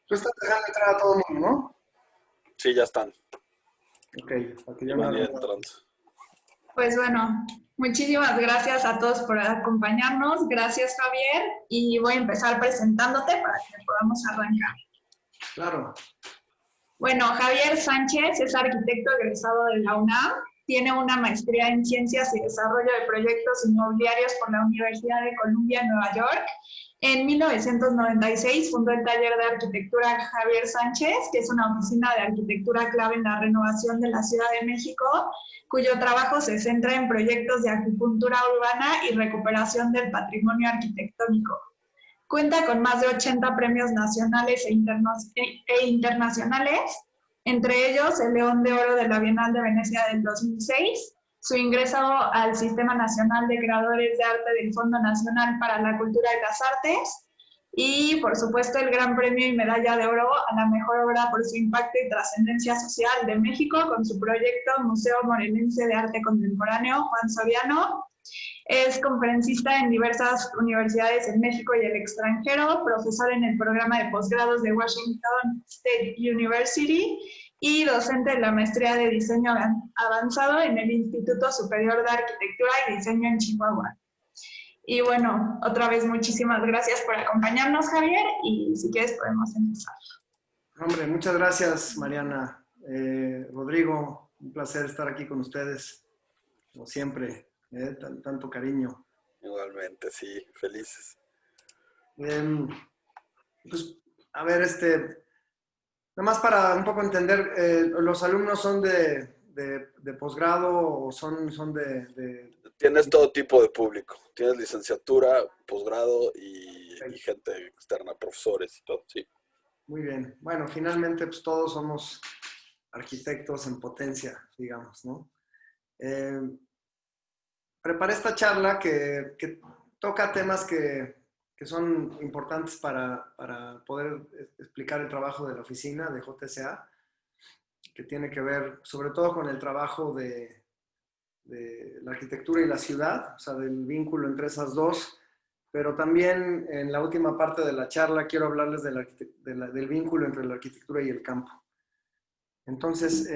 Tú estás dejando entrar a todo el mundo, ¿no? Sí, ya están. Ok, para que Y yo me van a ir haga. entrando. Pues bueno, muchísimas gracias a todos por acompañarnos. Gracias, Javier. Y voy a empezar presentándote para que podamos arrancar. Claro. Bueno, Javier Sánchez es arquitecto egresado de la UNAM. Tiene una maestría en Ciencias y Desarrollo de Proyectos Inmobiliarios por la Universidad de Columbia en Nueva York. En 1996 fundó el taller de arquitectura Javier Sánchez, que es una oficina de arquitectura clave en la renovación de la Ciudad de México, cuyo trabajo se centra en proyectos de acupuntura urbana y recuperación del patrimonio arquitectónico. Cuenta con más de 80 premios nacionales e internacionales, entre ellos el León de Oro de la Bienal de Venecia del 2006, su ingreso al Sistema Nacional de Creadores de Arte del Fondo Nacional para la Cultura y las Artes, y por supuesto el Gran Premio y Medalla de Oro a la Mejor Obra por su impacto y trascendencia social de México con su proyecto Museo Morelense de Arte Contemporáneo Juan Soriano. Es conferencista en diversas universidades en México y el extranjero, profesor en el programa de posgrados de Washington State University y docente de la maestría de diseño avanzado en el Instituto Superior de Arquitectura y Diseño en Chihuahua. Y bueno, otra vez muchísimas gracias por acompañarnos, Javier, y si quieres podemos empezar. Hombre, muchas gracias, Mariana. Rodrigo, un placer estar aquí con ustedes, como siempre, tanto cariño. Igualmente, sí, felices. Pues, a ver, nada más para un poco entender, ¿los alumnos son de posgrado o son Tienes todo tipo de público. Tienes licenciatura, posgrado y gente externa, profesores y todo, sí. Muy bien. Bueno, finalmente pues todos somos arquitectos en potencia, digamos, ¿no? Preparé esta charla que toca temas que son importantes para poder explicar el trabajo de la oficina de JSA, que tiene que ver sobre todo con el trabajo de la arquitectura y la ciudad, o sea, del vínculo entre esas dos, pero también en la última parte de la charla quiero hablarles del vínculo entre la arquitectura y el campo. Entonces,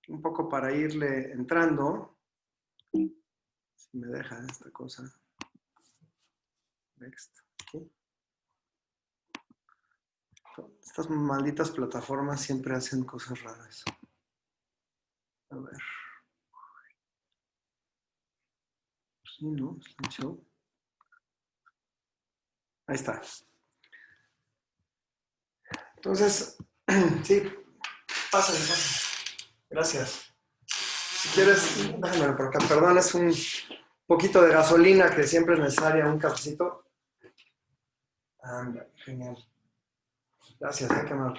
un poco para irle entrando, si me deja esta cosa. Next. ¿Sí? Estas malditas plataformas siempre hacen cosas raras. A ver. Sí, ¿no? Show. Ahí está. Entonces, sí, pásale, pásale. Gracias. Si quieres, déjame por acá. Perdón, es un poquito de gasolina que siempre es necesaria, un cafecito. Anda, genial. Gracias, qué mal.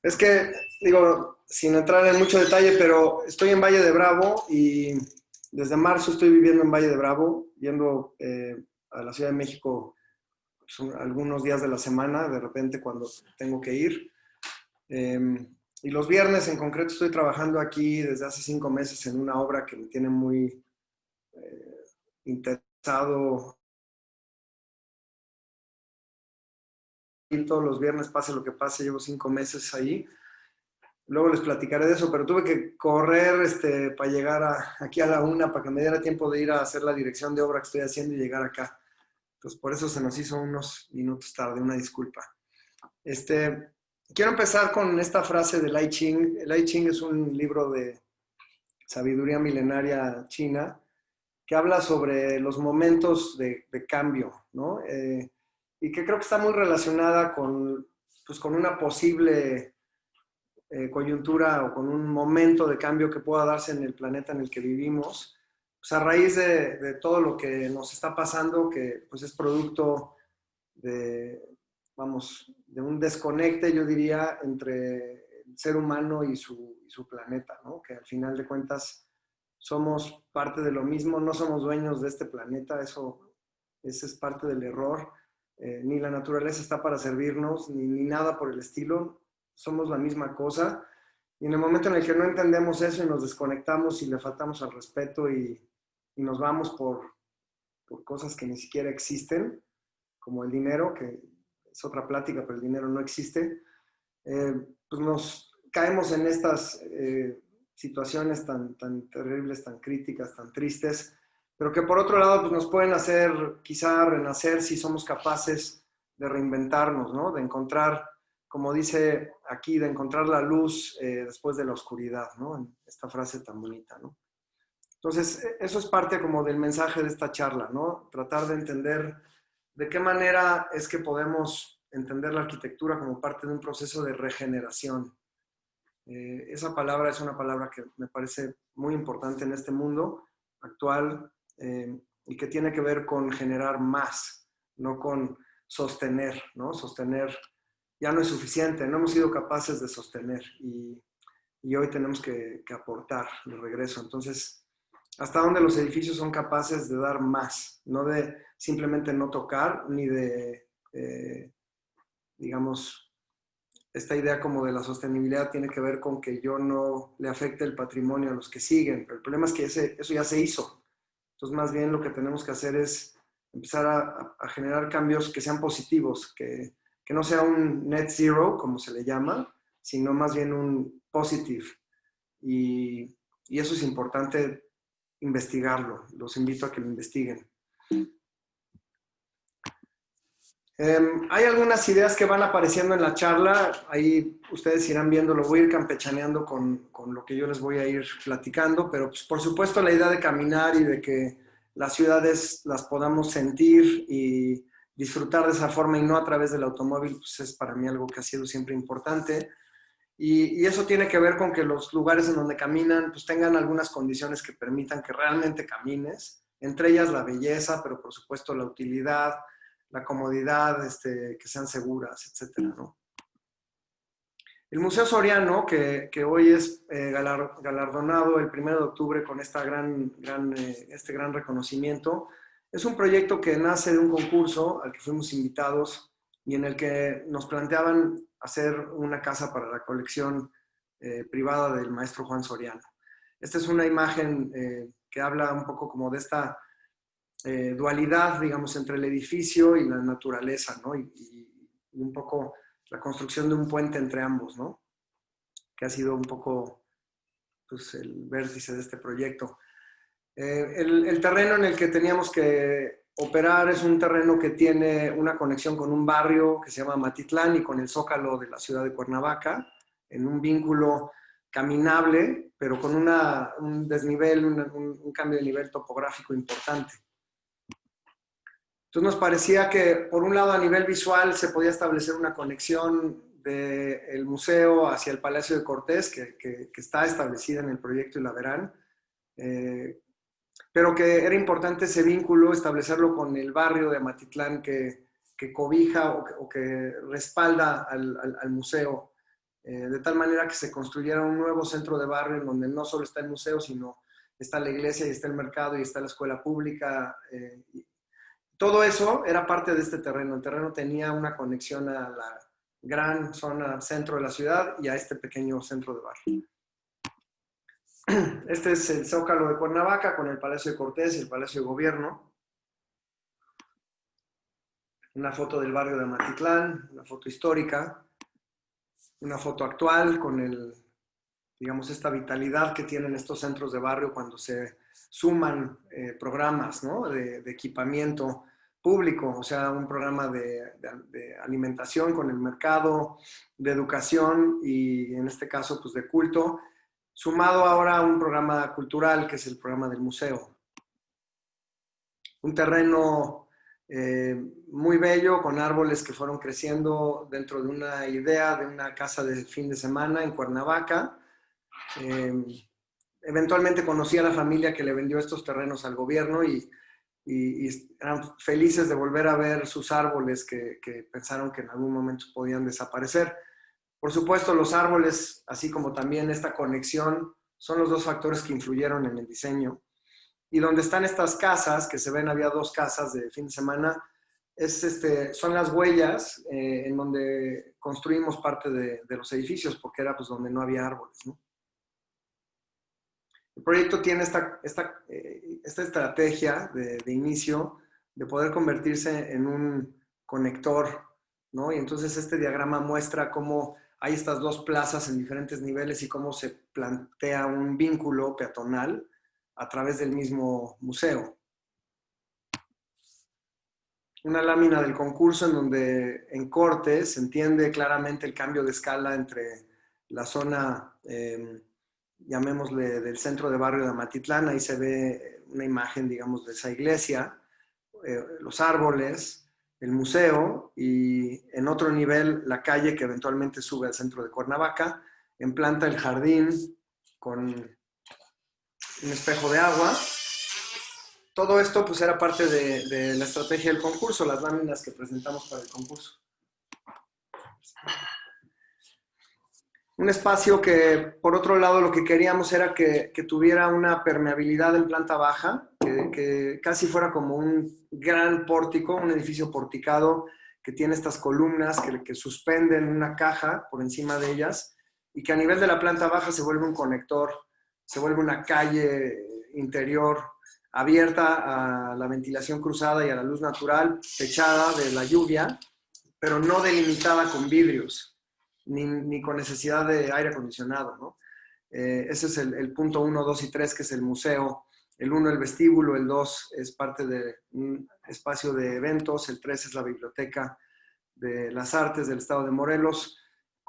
Es que, digo, sin entrar en mucho detalle, pero estoy en Valle de Bravo y desde marzo estoy viviendo en Valle de Bravo, yendo a la Ciudad de México algunos días de la semana, de repente cuando tengo que ir. Y los viernes en concreto estoy trabajando aquí desde hace 5 meses en una obra que me tiene muy interesado. Y todos los viernes, pase lo que pase, llevo 5 meses ahí. Luego les platicaré de eso, pero tuve que correr para llegar aquí a la 1 para que me diera tiempo de ir a hacer la dirección de obra que estoy haciendo y llegar acá. Entonces, por eso se nos hizo unos minutos tarde, una disculpa. Quiero empezar con esta frase del I Ching. El I Ching es un libro de sabiduría milenaria china que habla sobre los momentos de cambio, ¿no? Y que creo que está muy relacionada pues, con una posible coyuntura o con un momento de cambio que pueda darse en el planeta en el que vivimos, pues a raíz de todo lo que nos está pasando, que pues es producto de, vamos, de un desconecte, yo diría, entre el ser humano y su planeta, ¿no? Que al final de cuentas somos parte de lo mismo, no somos dueños de este planeta, ese es parte del error. Ni la naturaleza está para servirnos, ni nada por el estilo, somos la misma cosa. Y en el momento en el que no entendemos eso y nos desconectamos y le faltamos al respeto y nos vamos por cosas que ni siquiera existen, como el dinero, que es otra plática, pero el dinero no existe, pues nos caemos en estas situaciones tan terribles, tan críticas, tan tristes, pero que por otro lado pues nos pueden hacer quizá renacer si somos capaces de reinventarnos, ¿no? De encontrar, como dice aquí, de encontrar la luz después de la oscuridad, ¿no? Esta frase tan bonita, ¿no? Entonces, eso es parte como del mensaje de esta charla, ¿no? Tratar de entender de qué manera es que podemos entender la arquitectura como parte de un proceso de regeneración. Esa palabra es una palabra que me parece muy importante en este mundo actual y que tiene que ver con generar más, no con sostener, ¿no? Sostener ya no es suficiente, no hemos sido capaces de sostener y hoy tenemos que aportar de regreso. Entonces, hasta dónde los edificios son capaces de dar más, no de simplemente no tocar, ni de, digamos, esta idea como de la sostenibilidad tiene que ver con que yo no le afecte el patrimonio a los que siguen, pero el problema es que eso ya se hizo. Entonces, más bien lo que tenemos que hacer es empezar a generar cambios que sean positivos, que no sea un net zero, como se le llama, sino más bien un positive. Y eso es importante investigarlo. Los invito a que lo investiguen. Hay algunas ideas que van apareciendo en la charla. Ahí ustedes irán viendo, lo voy a ir campechaneando con lo que yo les voy a ir platicando, pero pues, por supuesto la idea de caminar y de que las ciudades las podamos sentir y disfrutar de esa forma y no a través del automóvil, pues es para mí algo que ha sido siempre importante. Y eso tiene que ver con que los lugares en donde caminan pues tengan algunas condiciones que permitan que realmente camines, entre ellas la belleza, pero por supuesto la utilidad, la comodidad, que sean seguras, etcétera, ¿no? El Museo Soriano, que hoy es galardonado el 1 de octubre con este gran reconocimiento, es un proyecto que nace de un concurso al que fuimos invitados y en el que nos planteaban hacer una casa para la colección privada del maestro Juan Soriano. Esta es una imagen que habla un poco como de esta dualidad, digamos, entre el edificio y la naturaleza, ¿no? Y un poco la construcción de un puente entre ambos, ¿no? Que ha sido un poco pues, el vértice de este proyecto. El terreno en el que teníamos que operar es un terreno que tiene una conexión con un barrio que se llama Matitlán y con el Zócalo de la ciudad de Cuernavaca, en un vínculo caminable, pero con un desnivel, un cambio de nivel topográfico importante. Entonces nos parecía que, por un lado, a nivel visual se podía establecer una conexión del museo hacia el Palacio de Cortés, que está establecida en el proyecto y la verán, pero que era importante ese vínculo, establecerlo con el barrio de Amatitlán que cobija o que respalda al museo, de tal manera que se construyera un nuevo centro de barrio en donde no solo está el museo, sino está la iglesia y está el mercado y está la escuela pública. Todo eso era parte de este terreno. El terreno tenía una conexión a la gran zona centro de la ciudad y a este pequeño centro de barrio. Este es el Zócalo de Cuernavaca con el Palacio de Cortés y el Palacio de Gobierno. Una foto del barrio de Amatitlán, una foto histórica, una foto actual con digamos, esta vitalidad que tienen estos centros de barrio cuando se suman programas, ¿no? de equipamiento público, o sea, un programa de alimentación con el mercado, de educación y en este caso pues de culto, sumado ahora a un programa cultural que es el programa del museo. Un terreno muy bello, con árboles que fueron creciendo dentro de una idea de una casa de fin de semana en Cuernavaca. Eventualmente conocí a la familia que le vendió estos terrenos al gobierno y eran felices de volver a ver sus árboles que pensaron que en algún momento podían desaparecer. Por supuesto, los árboles, así como también esta conexión, son los dos factores que influyeron en el diseño. Y donde están estas casas, que se ven, había 2 casas de fin de semana, son las huellas en donde construimos parte de los edificios, porque era pues donde no había árboles, ¿no? El proyecto tiene esta estrategia de inicio de poder convertirse en un conector ¿no? Y entonces este diagrama muestra cómo hay estas dos plazas en diferentes niveles y cómo se plantea un vínculo peatonal a través del mismo museo. Una lámina del concurso en donde en corte se entiende claramente el cambio de escala entre la zona, llamémosle del centro de barrio de Amatitlán, ahí se ve una imagen, digamos, de esa iglesia, los árboles, el museo y en otro nivel la calle que eventualmente sube al centro de Cuernavaca, en planta el jardín con un espejo de agua. Todo esto pues era parte de la estrategia del concurso, las láminas que presentamos para el concurso. Un espacio que, por otro lado, lo que queríamos era que tuviera una permeabilidad en planta baja, que casi fuera como un gran pórtico, un edificio porticado que tiene estas columnas que suspenden una caja por encima de ellas y que a nivel de la planta baja se vuelve un conector, se vuelve una calle interior abierta a la ventilación cruzada y a la luz natural, techada de la lluvia, pero no delimitada con vidrios, ni con necesidad de aire acondicionado, ¿no? Ese es el punto 1, 2 y 3, que es el museo. El 1, el vestíbulo, el 2 es parte de un espacio de eventos, el 3 es la biblioteca de las artes del estado de Morelos,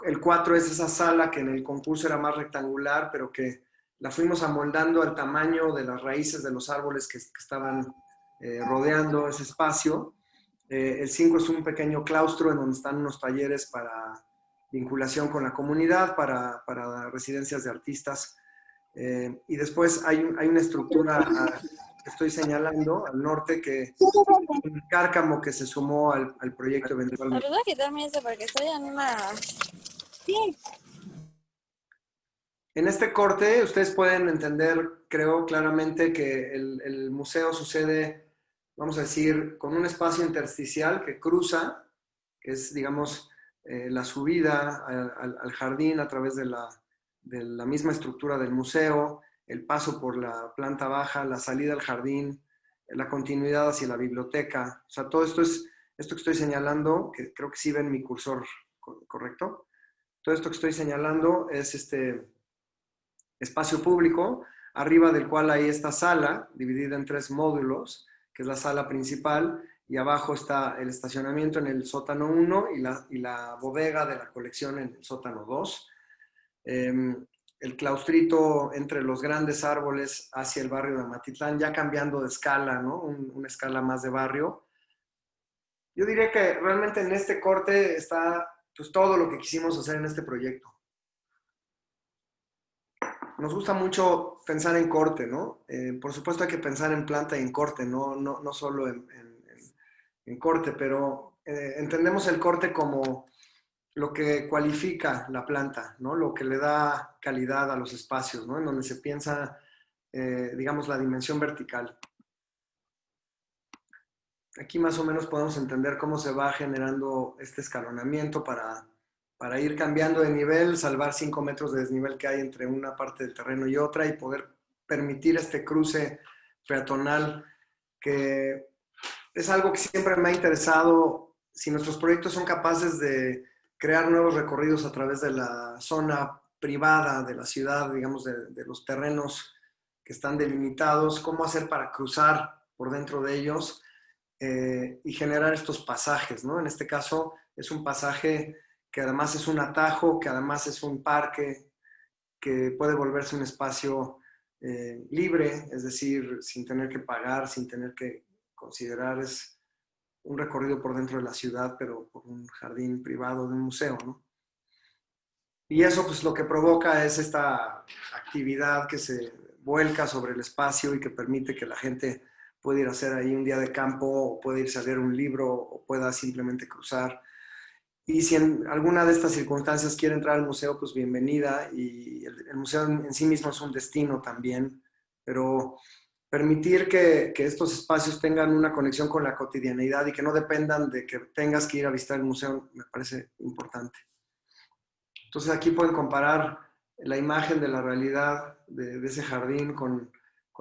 el 4 es esa sala que en el concurso era más rectangular, pero que la fuimos amoldando al tamaño de las raíces de los árboles que estaban rodeando ese espacio. El 5 es un pequeño claustro en donde están unos talleres para vinculación con la comunidad, para residencias de artistas. Y después hay una estructura que estoy señalando al norte, que es un cárcamo que se sumó al proyecto eventualmente. ¿Me puedo quitarme eso porque estoy en una... Sí. En este corte ustedes pueden entender, creo claramente, que el museo sucede, vamos a decir, con un espacio intersticial que cruza, que es, digamos, la subida al jardín a través de la misma estructura del museo, el paso por la planta baja, la salida al jardín, la continuidad hacia la biblioteca. O sea, todo esto que estoy señalando, que creo que sí ven mi cursor, ¿correcto? Todo esto que estoy señalando es este espacio público, arriba del cual hay esta sala, dividida en 3 módulos, que es la sala principal, y abajo está el estacionamiento en el sótano 1 y la bodega de la colección en el sótano 2. El claustrito entre los grandes árboles hacia el barrio de Amatitlán, ya cambiando de escala, ¿no? Una escala más de barrio. Yo diría que realmente en este corte está pues, todo lo que quisimos hacer en este proyecto. Nos gusta mucho pensar en corte, ¿no? Por supuesto hay que pensar en planta y en corte, no solo en corte, pero entendemos el corte como lo que cualifica la planta, ¿no? Lo que le da calidad a los espacios, ¿no? En donde se piensa, digamos, la dimensión vertical. Aquí más o menos podemos entender cómo se va generando este escalonamiento para ir cambiando de nivel, salvar 5 metros de desnivel que hay entre una parte del terreno y otra y poder permitir este cruce peatonal, que es algo que siempre me ha interesado. Si nuestros proyectos son capaces de crear nuevos recorridos a través de la zona privada de la ciudad, digamos, de los terrenos que están delimitados, cómo hacer para cruzar por dentro de ellos y generar estos pasajes, ¿no? En este caso es un pasaje que además es un atajo, que además es un parque, que puede volverse un espacio libre, es decir, sin tener que pagar, sin tener que considerar, es un recorrido por dentro de la ciudad, pero por un jardín privado de un museo, ¿no? Y eso pues lo que provoca es esta actividad que se vuelca sobre el espacio y que permite que la gente pueda ir a hacer ahí un día de campo, o pueda irse a leer un libro, o pueda simplemente cruzar. Y si en alguna de estas circunstancias quiere entrar al museo, pues bienvenida. Y el museo en sí mismo es un destino también, pero permitir que estos espacios tengan una conexión con la cotidianidad y que no dependan de que tengas que ir a visitar el museo, me parece importante. Entonces aquí pueden comparar la imagen de la realidad de ese jardín con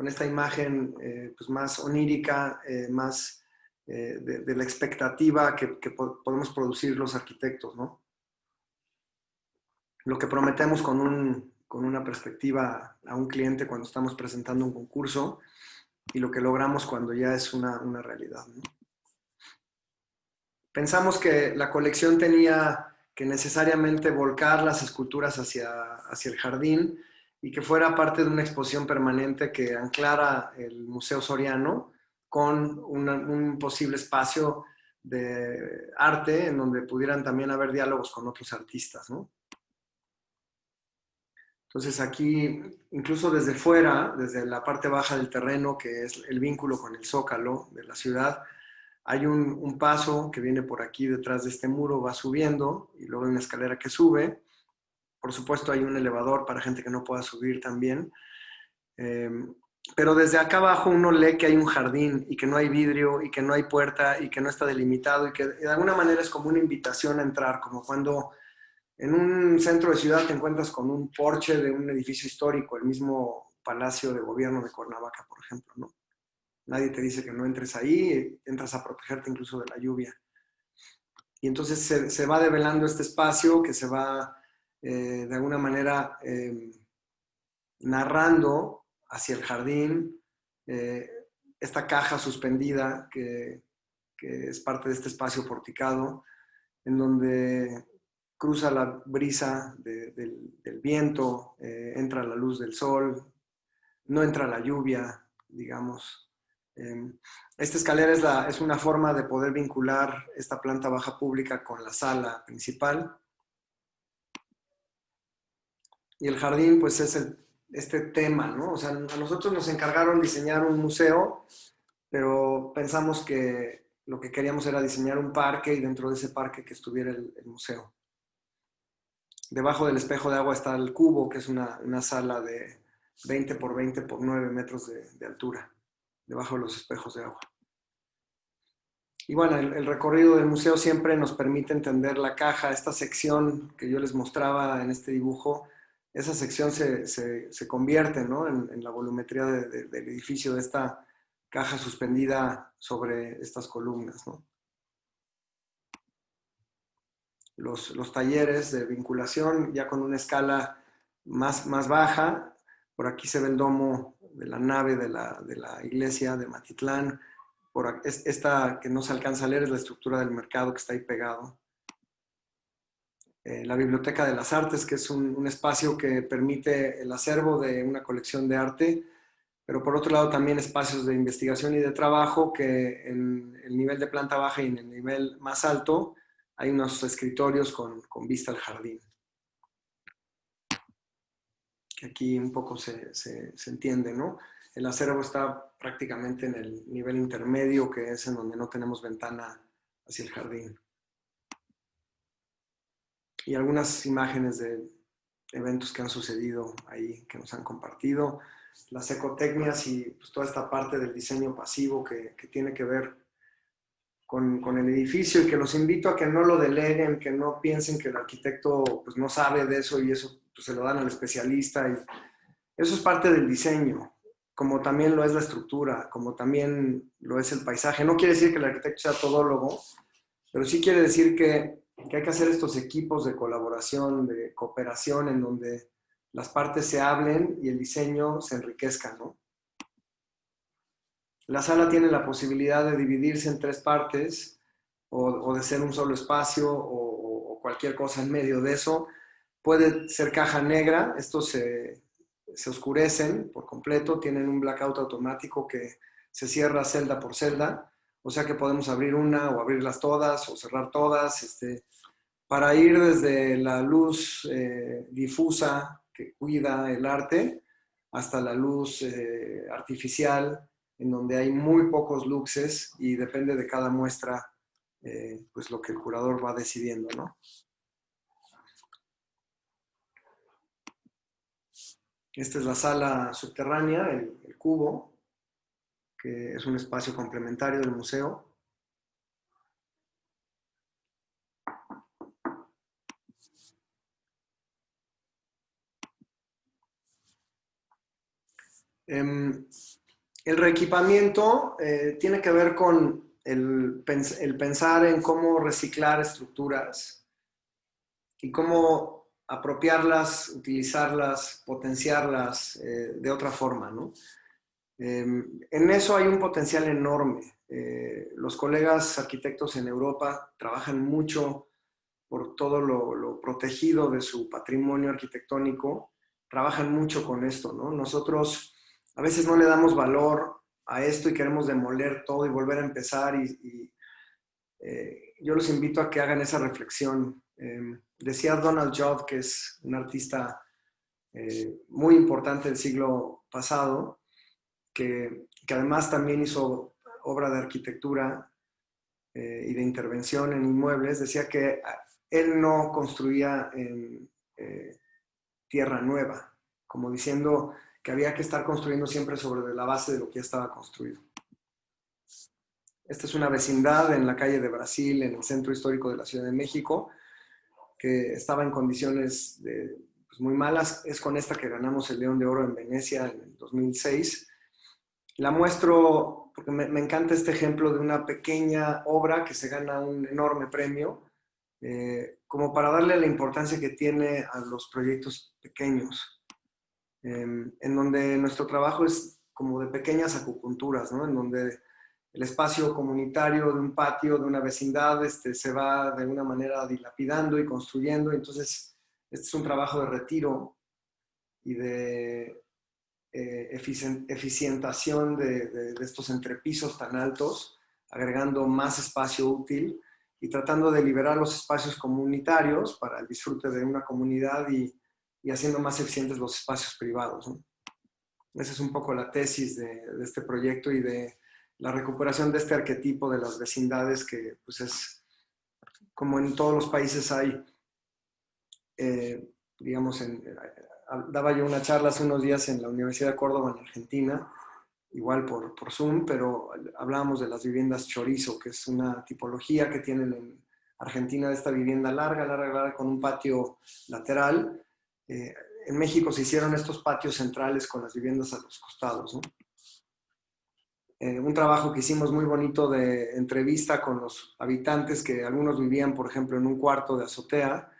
esta imagen pues más onírica, más de la expectativa que podemos producir los arquitectos, ¿no? Lo que prometemos con una perspectiva a un cliente cuando estamos presentando un concurso y lo que logramos cuando ya es una realidad, ¿no? Pensamos que la colección tenía que necesariamente volcar las esculturas hacia el jardín y que fuera parte de una exposición permanente que anclara el Museo Soriano con un posible espacio de arte en donde pudieran también haber diálogos con otros artistas, ¿no? Entonces aquí, incluso desde fuera, desde la parte baja del terreno, que es el vínculo con el zócalo de la ciudad, hay un paso que viene por aquí detrás de este muro, va subiendo, y luego hay una escalera que sube. Por supuesto hay un elevador para gente que no pueda subir también. Pero desde acá abajo uno lee que hay un jardín y que no hay vidrio y que no hay puerta y que no está delimitado y que de alguna manera es como una invitación a entrar, como cuando en un centro de ciudad te encuentras con un porche de un edificio histórico, el mismo Palacio de Gobierno de Cuernavaca, por ejemplo, ¿no? Nadie te dice que no entres ahí, entras a protegerte incluso de la lluvia. Y entonces se va develando este espacio que se va de alguna manera narrando hacia el jardín, esta caja suspendida que es parte de este espacio porticado, en donde cruza la brisa del viento, entra la luz del sol, no entra la lluvia, digamos. Esta escalera es una forma de poder vincular esta planta baja pública con la sala principal. Y el jardín, pues es este tema, ¿no? O sea, a nosotros nos encargaron diseñar un museo, pero pensamos que lo que queríamos era diseñar un parque y dentro de ese parque que estuviera el museo. Debajo del espejo de agua está el cubo, que es una sala de 20 por 20 por 9 metros de altura, debajo de los espejos de agua. Y bueno, el recorrido del museo siempre nos permite entender la caja, esta sección que yo les mostraba en este dibujo, esa sección se convierte, ¿no?, en la volumetría del edificio, de esta caja suspendida sobre estas columnas, ¿no? Los talleres de vinculación ya con una escala más baja. Por aquí se ve el domo de la nave de la iglesia de Matitlán. Esta que no se alcanza a leer es la estructura del mercado que está ahí pegado. La Biblioteca de las Artes, que es un espacio que permite el acervo de una colección de arte, pero por otro lado también espacios de investigación y de trabajo que en el nivel de planta baja y en el nivel más alto hay unos escritorios con vista al jardín. Que aquí un poco se entiende, ¿no? El acervo está prácticamente en el nivel intermedio, que es en donde no tenemos ventana hacia el jardín. Y algunas imágenes de eventos que han sucedido ahí, que nos han compartido. Las ecotecnias y pues, toda esta parte del diseño pasivo que tiene que ver con el edificio, y que los invito a que no lo deleguen, que no piensen que el arquitecto pues, no sabe de eso y eso pues, se lo dan al especialista. Y eso es parte del diseño, como también lo es la estructura, como también lo es el paisaje. No quiere decir que el arquitecto sea todólogo, pero sí quiere decir que hay que hacer estos equipos de colaboración, de cooperación, en donde las partes se hablen y el diseño se enriquezca, ¿no? La sala tiene la posibilidad de dividirse en 3 partes o de ser un solo espacio o cualquier cosa en medio de eso. Puede ser caja negra, estos se oscurecen por completo, tienen un blackout automático que se cierra celda por celda, o sea que podemos abrir una o abrirlas todas o cerrar todas, para ir desde la luz difusa que cuida el arte hasta la luz artificial, en donde hay muy pocos luxes y depende de cada muestra pues lo que el curador va decidiendo, ¿no? Esta es la sala subterránea, el cubo, que es un espacio complementario del museo. El reequipamiento tiene que ver con el pensar en cómo reciclar estructuras y cómo apropiarlas, utilizarlas, potenciarlas de otra forma, ¿no? En eso hay un potencial enorme. Los colegas arquitectos en Europa trabajan mucho por todo lo protegido de su patrimonio arquitectónico, trabajan mucho con esto, ¿no? Nosotros a veces no le damos valor a esto y queremos demoler todo y volver a empezar yo los invito a que hagan esa reflexión. Decía Donald Judd, que es un artista muy importante del siglo pasado, que además también hizo obra de arquitectura y de intervención en inmuebles, decía que él no construía en tierra nueva, como diciendo que había que estar construyendo siempre sobre la base de lo que ya estaba construido. Esta es una vecindad en la calle de Brasil, en el centro histórico de la Ciudad de México, que estaba en condiciones pues muy malas. Es con esta que ganamos el León de Oro en Venecia en el 2006. La muestro porque me encanta este ejemplo de una pequeña obra que se gana un enorme premio, como para darle la importancia que tiene a los proyectos pequeños, en donde nuestro trabajo es como de pequeñas acupunturas, ¿no? En donde el espacio comunitario de un patio, de una vecindad, se va de alguna manera dilapidando y construyendo. Entonces, este es un trabajo de retiro y de eficientación de estos entrepisos tan altos, agregando más espacio útil y tratando de liberar los espacios comunitarios para el disfrute de una comunidad y haciendo más eficientes los espacios privados, ¿no? Esa es un poco la tesis de este proyecto y de la recuperación de este arquetipo de las vecindades que pues es como en todos los países hay, digamos, daba yo una charla hace unos días en la Universidad de Córdoba, en Argentina, igual por Zoom, pero hablábamos de las viviendas chorizo, que es una tipología que tienen en Argentina de esta vivienda larga, con un patio lateral. En México se hicieron estos patios centrales con las viviendas a los costados, ¿no? Un trabajo que hicimos muy bonito de entrevista con los habitantes, que algunos vivían, por ejemplo, en un cuarto de azotea,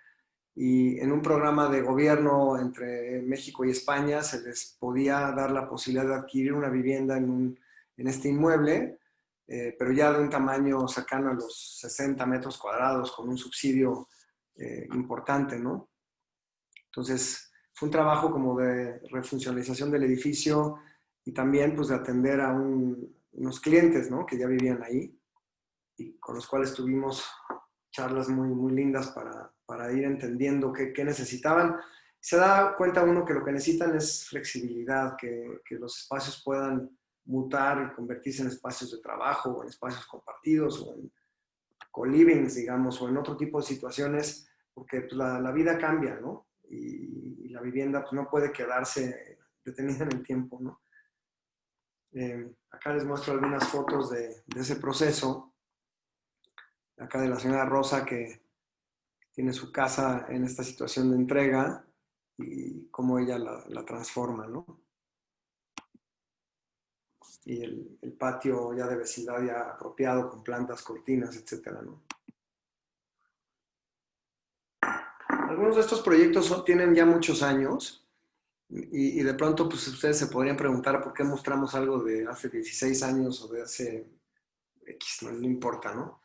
y en un programa de gobierno entre México y España se les podía dar la posibilidad de adquirir una vivienda en este inmueble, pero ya de un tamaño cercano a los 60 metros cuadrados, con un subsidio importante, ¿no? Entonces, fue un trabajo como de refuncionalización del edificio y también pues de atender a unos clientes, ¿no? Que ya vivían ahí y con los cuales tuvimos charlas muy lindas para ir entendiendo qué necesitaban. Se da cuenta uno que lo que necesitan es flexibilidad, que los espacios puedan mutar y convertirse en espacios de trabajo o en espacios compartidos o en co-livings, digamos, o en otro tipo de situaciones, porque pues, la vida cambia, ¿no? Y la vivienda pues, no puede quedarse detenida en el tiempo, ¿no? Acá les muestro algunas fotos de ese proceso. Acá de la señora Rosa, que tiene su casa en esta situación de entrega y cómo ella la transforma, ¿no? Y el patio ya de vecindad ya apropiado con plantas, cortinas, etcétera, ¿no? Algunos de estos proyectos tienen ya muchos años y de pronto pues ustedes se podrían preguntar por qué mostramos algo de hace 16 años o de hace X, no importa, ¿no?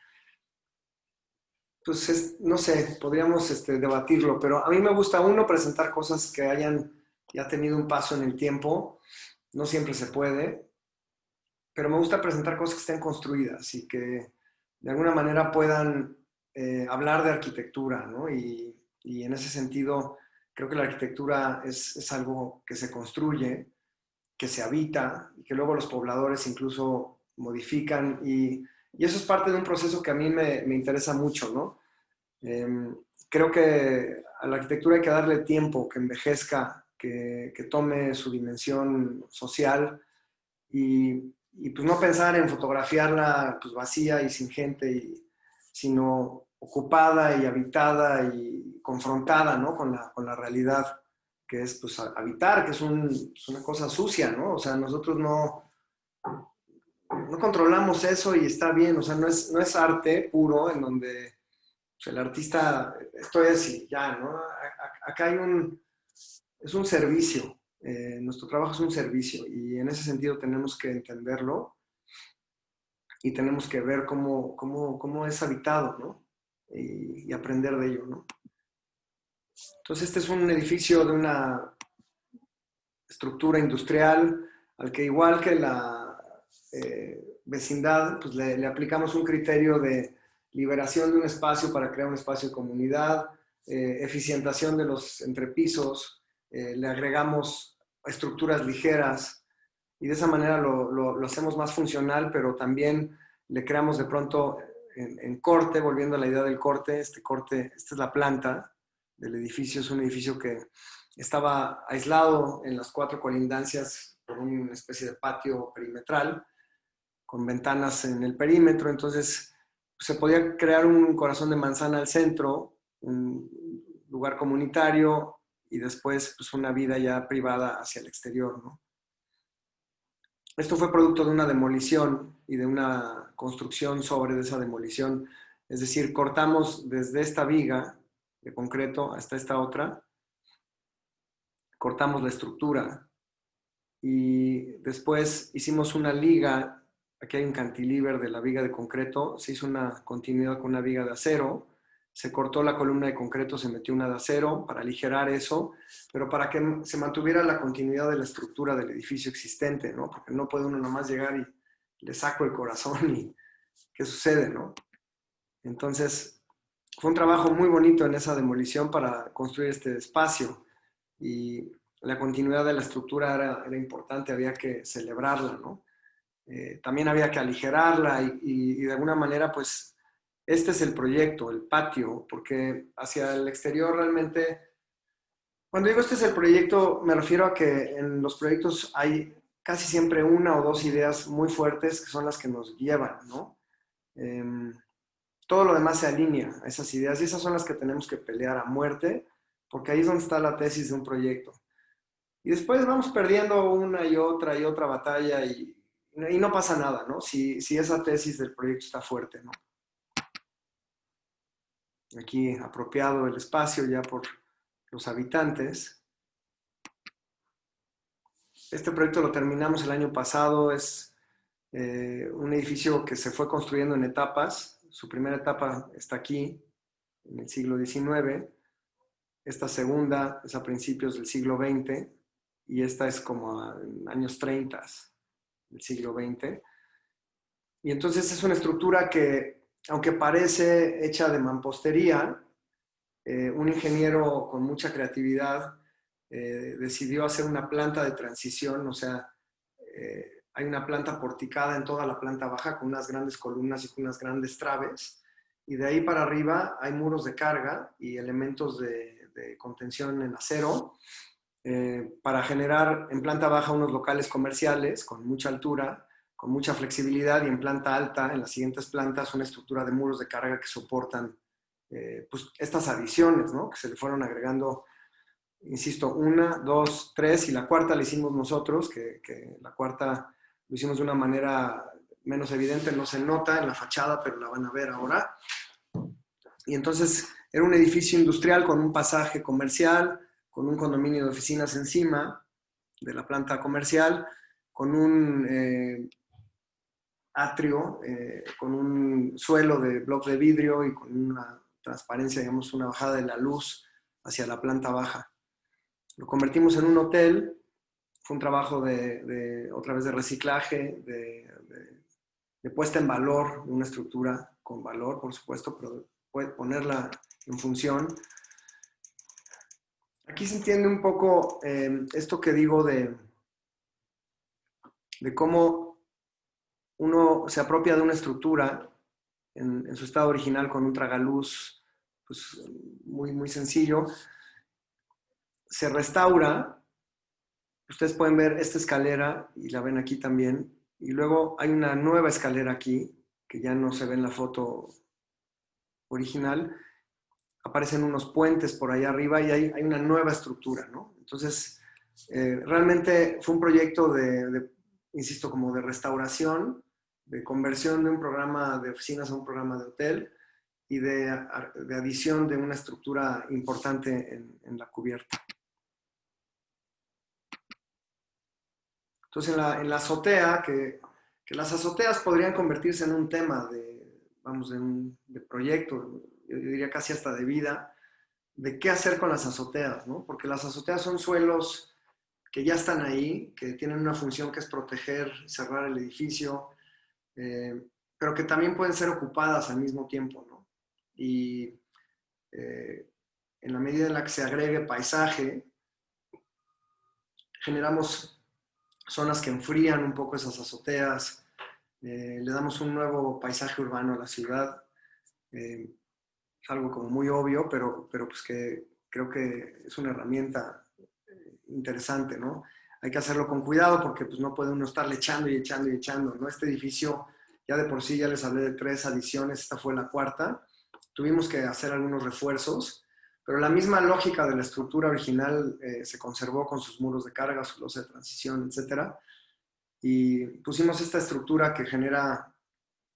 Pues no sé, podríamos debatirlo, pero a mí me gusta, uno, presentar cosas que hayan ya tenido un paso en el tiempo, no siempre se puede, pero me gusta presentar cosas que estén construidas y que de alguna manera puedan hablar de arquitectura, ¿no? Y en ese sentido, creo que la arquitectura es algo que se construye, que se habita y que luego los pobladores incluso modifican y eso es parte de un proceso que a mí me interesa mucho, ¿no? Creo que a la arquitectura hay que darle tiempo, que envejezca, que tome su dimensión social y pues no pensar en fotografiarla pues vacía y sin gente, sino ocupada y habitada y confrontada, ¿no? con la realidad, que es pues habitar, que es una cosa sucia, ¿no? O sea, nosotros no no controlamos eso y está bien, o sea, no es arte puro en donde pues, el artista, estoy así, ya, ¿no? Acá es un servicio, nuestro trabajo es un servicio y en ese sentido tenemos que entenderlo y tenemos que ver cómo es habitado, ¿no? Y aprender de ello, ¿no? Entonces este es un edificio de una estructura industrial al que igual que la vecindad, pues le aplicamos un criterio de liberación de un espacio para crear un espacio de comunidad, eficientación de los entrepisos, le agregamos estructuras ligeras y de esa manera lo hacemos más funcional, pero también le creamos de pronto en corte, volviendo a la idea del corte, esta es la planta del edificio, es un edificio que estaba aislado en las 4 colindancias por una especie de patio perimetral, con ventanas en el perímetro, entonces se podía crear un corazón de manzana al centro, un lugar comunitario y después pues, una vida ya privada hacia el exterior, ¿no? Esto fue producto de una demolición y de una construcción sobre esa demolición, es decir, cortamos desde esta viga de concreto hasta esta otra, cortamos la estructura y después hicimos una liga, aquí hay un cantilever de la viga de concreto, se hizo una continuidad con una viga de acero, se cortó la columna de concreto, se metió una de acero para aligerar eso, pero para que se mantuviera la continuidad de la estructura del edificio existente, ¿no? Porque no puede uno nomás llegar y le saco el corazón y ¿qué sucede, no? Entonces, fue un trabajo muy bonito en esa demolición para construir este espacio y la continuidad de la estructura era importante, había que celebrarla, ¿no? También había que aligerarla y de alguna manera, pues, este es el proyecto, el patio, porque hacia el exterior realmente, cuando digo este es el proyecto, me refiero a que en los proyectos hay casi siempre una o dos ideas muy fuertes que son las que nos llevan, ¿no? Todo lo demás se alinea a esas ideas y esas son las que tenemos que pelear a muerte, porque ahí es donde está la tesis de un proyecto. Y después vamos perdiendo una y otra batalla y no pasa nada, ¿no? Si esa tesis del proyecto está fuerte, ¿no? Aquí apropiado el espacio ya por los habitantes. Este proyecto lo terminamos el año pasado, es un edificio que se fue construyendo en etapas. Su primera etapa está aquí, en el siglo XIX. Esta segunda es a principios del siglo XX y esta es como en años 30 del siglo XX. Y entonces es una estructura que, aunque parece hecha de mampostería, un ingeniero con mucha creatividad decidió hacer una planta de transición, o sea, hay una planta porticada en toda la planta baja con unas grandes columnas y con unas grandes traves, y de ahí para arriba hay muros de carga y elementos de contención en acero para generar en planta baja unos locales comerciales con mucha altura, con mucha flexibilidad, y en planta alta, en las siguientes plantas, una estructura de muros de carga que soportan pues estas adiciones, ¿no? Que se le fueron agregando, insisto, 1, 2, 3, y la cuarta la hicimos nosotros, que la cuarta lo hicimos de una manera menos evidente, no se nota en la fachada, pero la van a ver ahora. Y entonces era un edificio industrial con un pasaje comercial, con un condominio de oficinas encima de la planta comercial, con un atrio, con un suelo de bloque de vidrio y con una transparencia, digamos, una bajada de la luz hacia la planta baja. Lo convertimos en un hotel, fue un trabajo otra vez de reciclaje, de puesta en valor de una estructura con valor, por supuesto, pero puede ponerla en función. Aquí se entiende un poco esto que digo de cómo uno se apropia de una estructura en su estado original con un tragaluz pues, muy, muy sencillo, se restaura. Ustedes pueden ver esta escalera y la ven aquí también, y luego hay una nueva escalera aquí que ya no se ve en la foto original. Aparecen unos puentes por ahí arriba y hay una nueva estructura, ¿no? Entonces, realmente fue un proyecto insisto, como de restauración de conversión de un programa de oficinas a un programa de hotel y de adición de una estructura importante en la cubierta. Entonces, en la azotea, que las azoteas podrían convertirse en un tema de proyecto, yo diría casi hasta de vida, de qué hacer con las azoteas, ¿no? Porque las azoteas son suelos que ya están ahí, que tienen una función que es proteger, cerrar el edificio, pero que también pueden ser ocupadas al mismo tiempo, ¿no? Y en la medida en la que se agregue paisaje, generamos zonas que enfrían un poco esas azoteas, le damos un nuevo paisaje urbano a la ciudad, algo como muy obvio, pero pues que creo que es una herramienta interesante, ¿no? Hay que hacerlo con cuidado porque pues no puede uno estarle echando y echando y echando, ¿no? Este edificio, ya de por sí ya les hablé de 3 adiciones, esta fue la 4ª. Tuvimos que hacer algunos refuerzos, pero la misma lógica de la estructura original se conservó con sus muros de carga, su losa de transición, etc. Y pusimos esta estructura que genera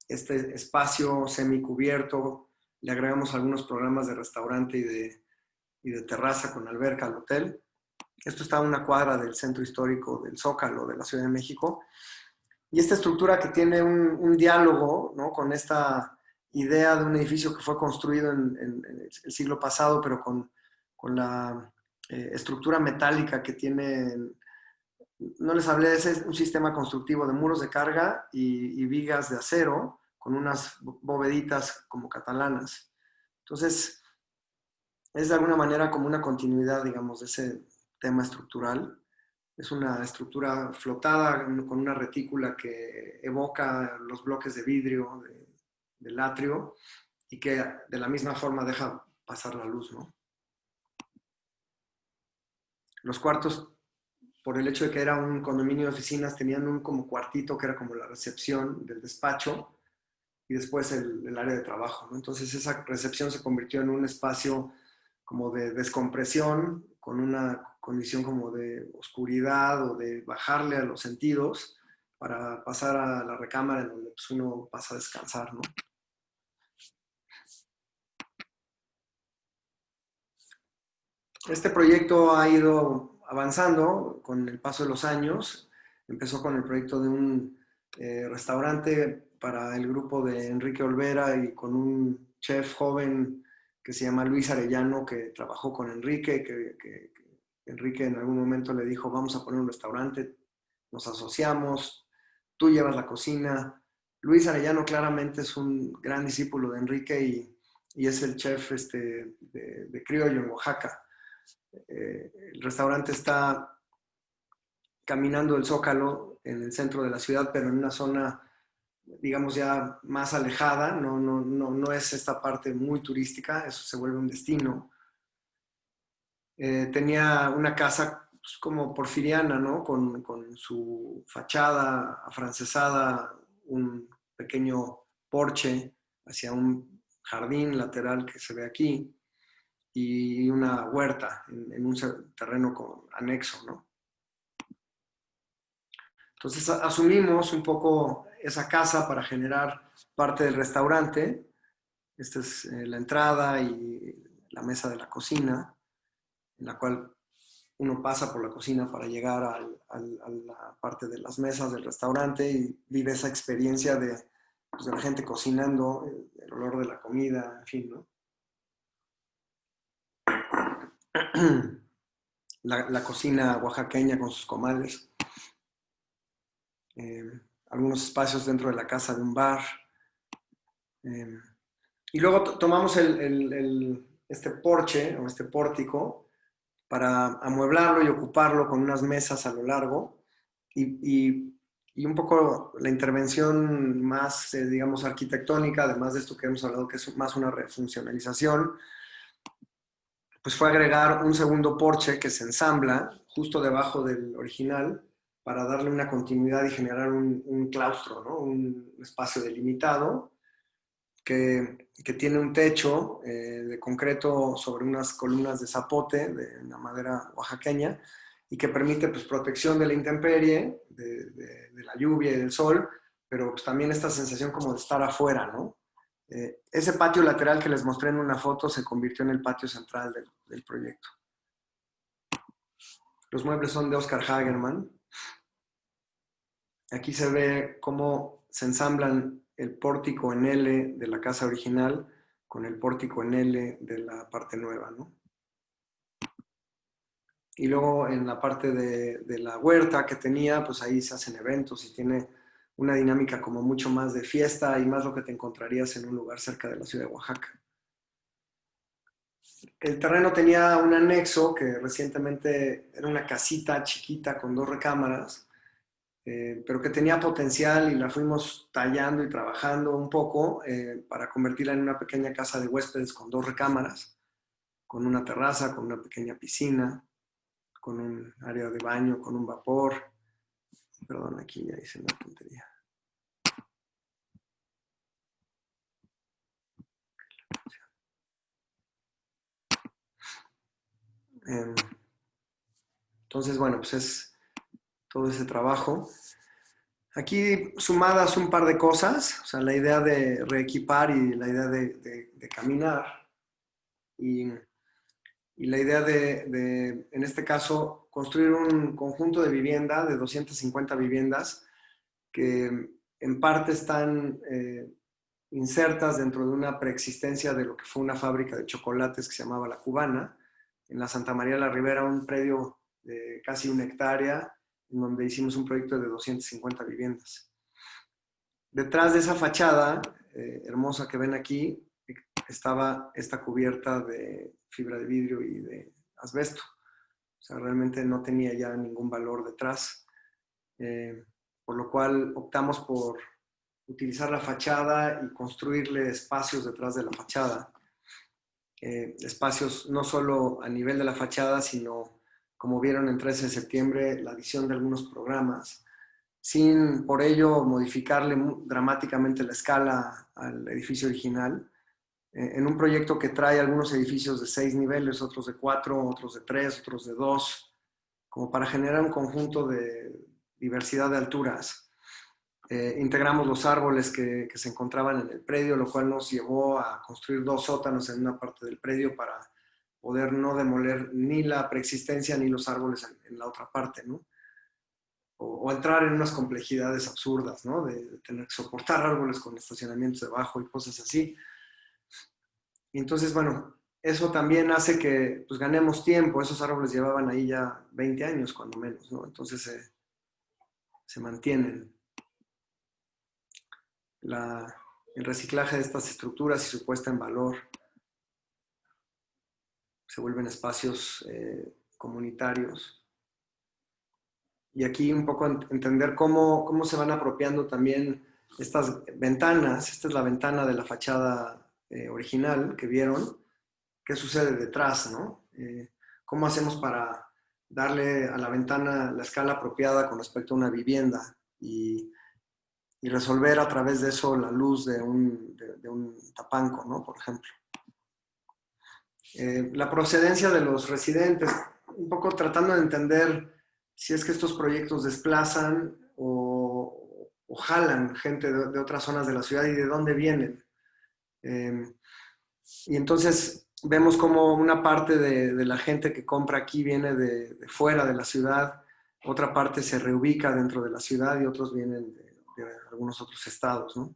este espacio semicubierto, le agregamos algunos programas de restaurante y de terraza con alberca al hotel. Esto está a una cuadra del centro histórico del Zócalo de la Ciudad de México. Y esta estructura que tiene un diálogo, ¿no?, con esta idea de un edificio que fue construido en el siglo pasado, pero con la estructura metálica que tiene. No les hablé, ese es un sistema constructivo de muros de carga y vigas de acero con unas boveditas como catalanas. Entonces, es de alguna manera como una continuidad, digamos, de ese tema estructural. Es una estructura flotada con una retícula que evoca los bloques de vidrio del atrio y que de la misma forma deja pasar la luz, ¿no? Los cuartos, por el hecho de que era un condominio de oficinas, tenían un como cuartito que era como la recepción del despacho y después el área de trabajo, ¿no? Entonces esa recepción se convirtió en un espacio como de descompresión, con una condición como de oscuridad o de bajarle a los sentidos para pasar a la recámara en donde pues, uno pasa a descansar, ¿no? Este proyecto ha ido avanzando con el paso de los años. Empezó con el proyecto de un restaurante para el grupo de Enrique Olvera y con un chef joven que se llama Luis Arellano, que trabajó con Enrique, que Enrique en algún momento le dijo, vamos a poner un restaurante, nos asociamos, tú llevas la cocina. Luis Arellano claramente es un gran discípulo de Enrique y es el chef de Criollo en Oaxaca. El restaurante está caminando el Zócalo en el centro de la ciudad, pero en una zona, digamos, ya más alejada, no es esta parte muy turística, eso se vuelve un destino. Tenía una casa pues, como porfiriana, ¿no? Con su fachada afrancesada, un pequeño porche hacia un jardín lateral que se ve aquí y una huerta en un terreno anexo, ¿no? Entonces asumimos un poco esa casa para generar parte del restaurante. Esta es la entrada y la mesa de la cocina, en la cual uno pasa por la cocina para llegar a la parte de las mesas del restaurante y vive esa experiencia de la gente cocinando, el olor de la comida, en fin, ¿no? La cocina oaxaqueña con sus comales. Algunos espacios dentro de la casa de un bar. Y luego tomamos este porche o este pórtico para amueblarlo y ocuparlo con unas mesas a lo largo y un poco la intervención más, digamos, arquitectónica, además de esto que hemos hablado que es más una refuncionalización, pues fue agregar un segundo porche que se ensambla justo debajo del original para darle una continuidad y generar un claustro, ¿no? Un espacio delimitado que tiene un techo de concreto sobre unas columnas de zapote, de una madera oaxaqueña, y que permite pues, protección de la intemperie, de la lluvia y del sol, pero pues también esta sensación como de estar afuera, ¿no? Ese patio lateral que les mostré en una foto se convirtió en el patio central del proyecto. Los muebles son de Oscar Hagerman. Aquí se ve cómo se ensamblan el pórtico en L de la casa original con el pórtico en L de la parte nueva, ¿no? Y luego en la parte de la huerta que tenía, pues ahí se hacen eventos y tiene una dinámica como mucho más de fiesta y más lo que te encontrarías en un lugar cerca de la ciudad de Oaxaca. El terreno tenía un anexo que recientemente era una casita chiquita con 2 recámaras, pero que tenía potencial y la fuimos tallando y trabajando un poco para convertirla en una pequeña casa de huéspedes con 2 recámaras, con una terraza, con una pequeña piscina, con un área de baño, con un vapor. Perdón, aquí ya hice una tontería. Entonces, bueno, pues es todo ese trabajo. Aquí sumadas un par de cosas, o sea, la idea de reequipar y la idea de caminar y la idea en este caso, construir un conjunto de vivienda, de 250 viviendas, que en parte están insertas dentro de una preexistencia de lo que fue una fábrica de chocolates que se llamaba La Cubana, en la Santa María de la Ribera, un predio de casi 1 hectárea, en donde hicimos un proyecto de 250 viviendas. Detrás de esa fachada hermosa que ven aquí, estaba esta cubierta de fibra de vidrio y de asbesto. O sea, realmente no tenía ya ningún valor detrás. Por lo cual optamos por utilizar la fachada y construirle espacios detrás de la fachada. Espacios no solo a nivel de la fachada, sino, como vieron en 13 de septiembre, la adición de algunos programas, sin por ello modificarle dramáticamente la escala al edificio original, en un proyecto que trae algunos edificios de 6 niveles, otros de 4, otros de 3, otros de 2, como para generar un conjunto de diversidad de alturas. Integramos los árboles que se encontraban en el predio, lo cual nos llevó a construir 2 sótanos en una parte del predio para poder no demoler ni la preexistencia ni los árboles en la otra parte, ¿no? O entrar en unas complejidades absurdas, ¿no? De tener que soportar árboles con estacionamientos debajo y cosas así. Y entonces, bueno, eso también hace que pues, ganemos tiempo. Esos árboles llevaban ahí ya 20 años, cuando menos, ¿no? Entonces se mantienen. El reciclaje de estas estructuras y su puesta en valor se vuelven espacios comunitarios. Y aquí un poco entender cómo se van apropiando también estas ventanas. Esta es la ventana de la fachada original que vieron. ¿Qué sucede detrás, no? ¿Cómo hacemos para darle a la ventana la escala apropiada con respecto a una vivienda y resolver a través de eso la luz de un tapanco, ¿no? Por ejemplo. La procedencia de los residentes, un poco tratando de entender si es que estos proyectos desplazan o jalan gente de otras zonas de la ciudad y de dónde vienen. Y entonces vemos como una parte de la gente que compra aquí viene de fuera de la ciudad, otra parte se reubica dentro de la ciudad y otros vienen de algunos otros estados, ¿no?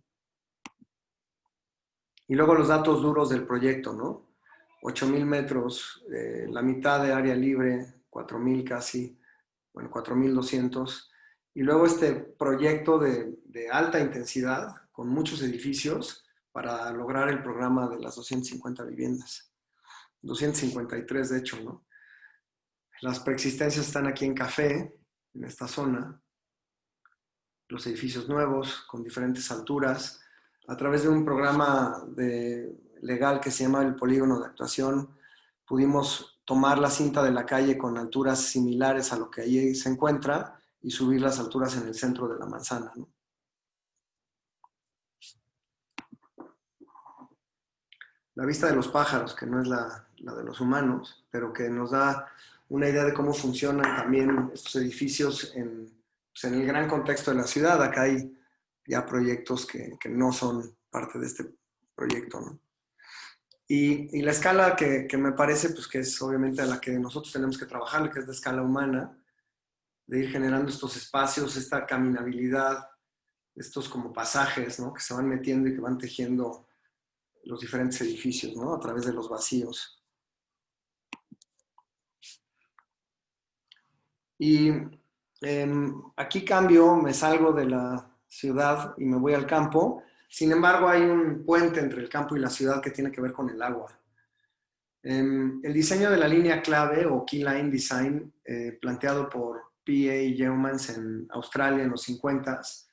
Y luego los datos duros del proyecto, ¿no? 8,000 metros, la mitad de área libre, 4,000 casi, bueno, 4,200. Y luego este proyecto de alta intensidad, con muchos edificios, para lograr el programa de las 250 viviendas. 253, de hecho, ¿no? Las preexistencias están aquí en café, en esta zona. Los edificios nuevos, con diferentes alturas. A través de un programa legal que se llama el Polígono de Actuación, pudimos tomar la cinta de la calle con alturas similares a lo que allí se encuentra y subir las alturas en el centro de la manzana, ¿no? La vista de los pájaros, que no es la de los humanos, pero que nos da una idea de cómo funcionan también estos edificios en el gran contexto de la ciudad. Acá hay ya proyectos que no son parte de este proyecto, ¿no? Y la escala que me parece, pues que es obviamente a la que nosotros tenemos que trabajar, que es de escala humana, de ir generando estos espacios, esta caminabilidad, estos como pasajes, ¿no? Que se van metiendo y que van tejiendo los diferentes edificios, ¿no? A través de los vacíos. Y aquí cambio, me salgo de la ciudad y me voy al campo. Sin embargo, hay un puente entre el campo y la ciudad que tiene que ver con el agua. El diseño de la línea clave o Key Line Design, planteado por P.A. Yeomans en Australia en los 50s,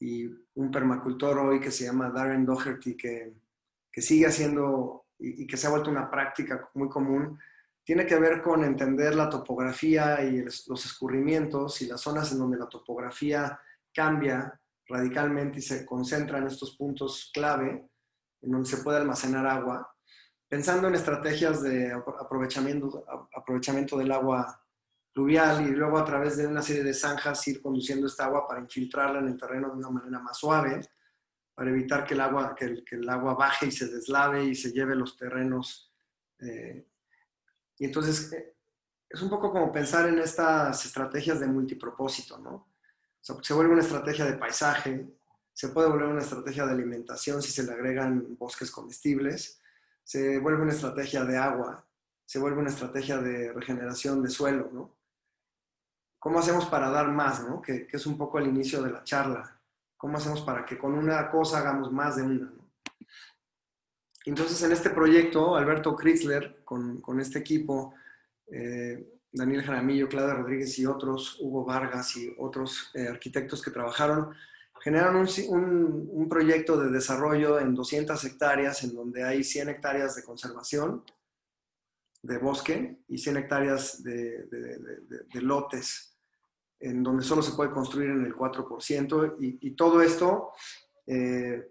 y un permacultor hoy que se llama Darren Doherty, que sigue haciendo y que se ha vuelto una práctica muy común, tiene que ver con entender la topografía y los escurrimientos y las zonas en donde la topografía cambia radicalmente y se concentra en estos puntos clave, en donde se puede almacenar agua, pensando en estrategias de aprovechamiento del agua pluvial y luego a través de una serie de zanjas ir conduciendo esta agua para infiltrarla en el terreno de una manera más suave, para evitar que el agua baje y se deslave y se lleve los terrenos. Y entonces es un poco como pensar en estas estrategias de multipropósito, ¿no? O sea, se vuelve una estrategia de paisaje, se puede volver una estrategia de alimentación si se le agregan bosques comestibles, se vuelve una estrategia de agua, se vuelve una estrategia de regeneración de suelo, ¿no? ¿Cómo hacemos para dar más, ¿no? Que es un poco el inicio de la charla. ¿Cómo hacemos para que con una cosa hagamos más de una, ¿no? Entonces, en este proyecto, Alberto Kritzler, con este equipo, Daniel Jaramillo, Claudia Rodríguez y otros, Hugo Vargas y otros arquitectos que trabajaron, generaron un proyecto de desarrollo en 200 hectáreas, en donde hay 100 hectáreas de conservación, de bosque, y 100 hectáreas de lotes, en donde solo se puede construir en el 4%, y todo esto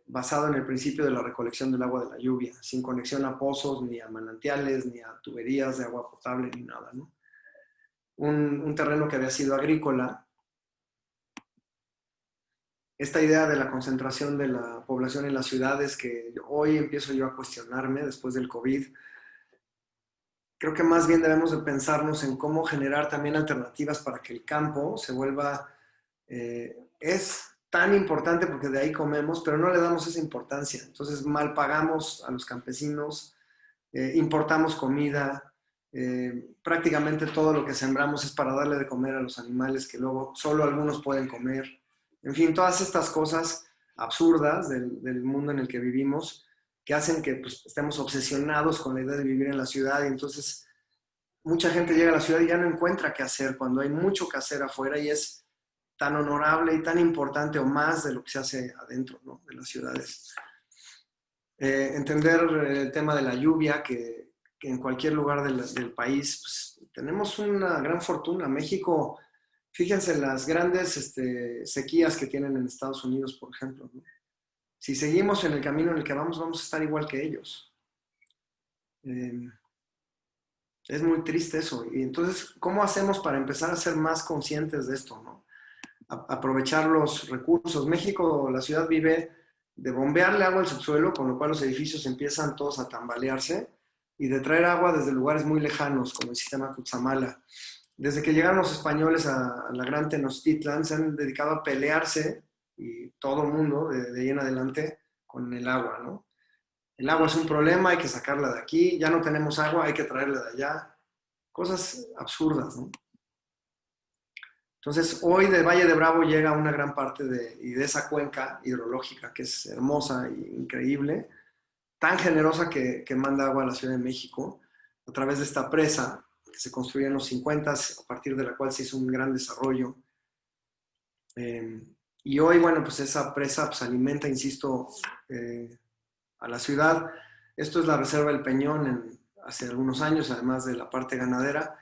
basado en el principio de la recolección del agua de la lluvia, sin conexión a pozos, ni a manantiales, ni a tuberías de agua potable, ni nada, ¿no? Un terreno que había sido agrícola. Esta idea de la concentración de la población en las ciudades, que hoy empiezo yo a cuestionarme después del COVID, creo que más bien debemos de pensarnos en cómo generar también alternativas para que el campo se vuelva, es tan importante porque de ahí comemos, pero no le damos esa importancia. Entonces mal pagamos a los campesinos, importamos comida, prácticamente todo lo que sembramos es para darle de comer a los animales que luego solo algunos pueden comer. En fin, todas estas cosas absurdas del mundo en el que vivimos que hacen que pues, estemos obsesionados con la idea de vivir en la ciudad, y entonces mucha gente llega a la ciudad y ya no encuentra qué hacer cuando hay mucho que hacer afuera, y es tan honorable y tan importante o más de lo que se hace adentro, ¿no? De las ciudades. Entender el tema de la lluvia, que en cualquier lugar del país pues, tenemos una gran fortuna. México, fíjense las grandes sequías que tienen en Estados Unidos, por ejemplo, ¿no? Si seguimos en el camino en el que vamos a estar igual que ellos. Es muy triste eso. Y entonces, ¿cómo hacemos para empezar a ser más conscientes de esto, ¿no? Aprovechar los recursos. México, la ciudad vive de bombearle agua al subsuelo, con lo cual los edificios empiezan todos a tambalearse, y de traer agua desde lugares muy lejanos, como el sistema Cutzamala. Desde que llegaron los españoles a la gran Tenochtitlan, se han dedicado a pelearse, y todo el mundo, de ahí en adelante, con el agua, ¿no? El agua es un problema, hay que sacarla de aquí, ya no tenemos agua, hay que traerla de allá. Cosas absurdas, ¿no? Entonces, hoy de Valle de Bravo llega una gran parte de esa cuenca hidrológica, que es hermosa e increíble, tan generosa que manda agua a la Ciudad de México, a través de esta presa que se construyó en los 50s, a partir de la cual se hizo un gran desarrollo. Y hoy, bueno, pues esa presa pues, alimenta, insisto, a la ciudad. Esto es la Reserva del Peñón hace algunos años, además de la parte ganadera.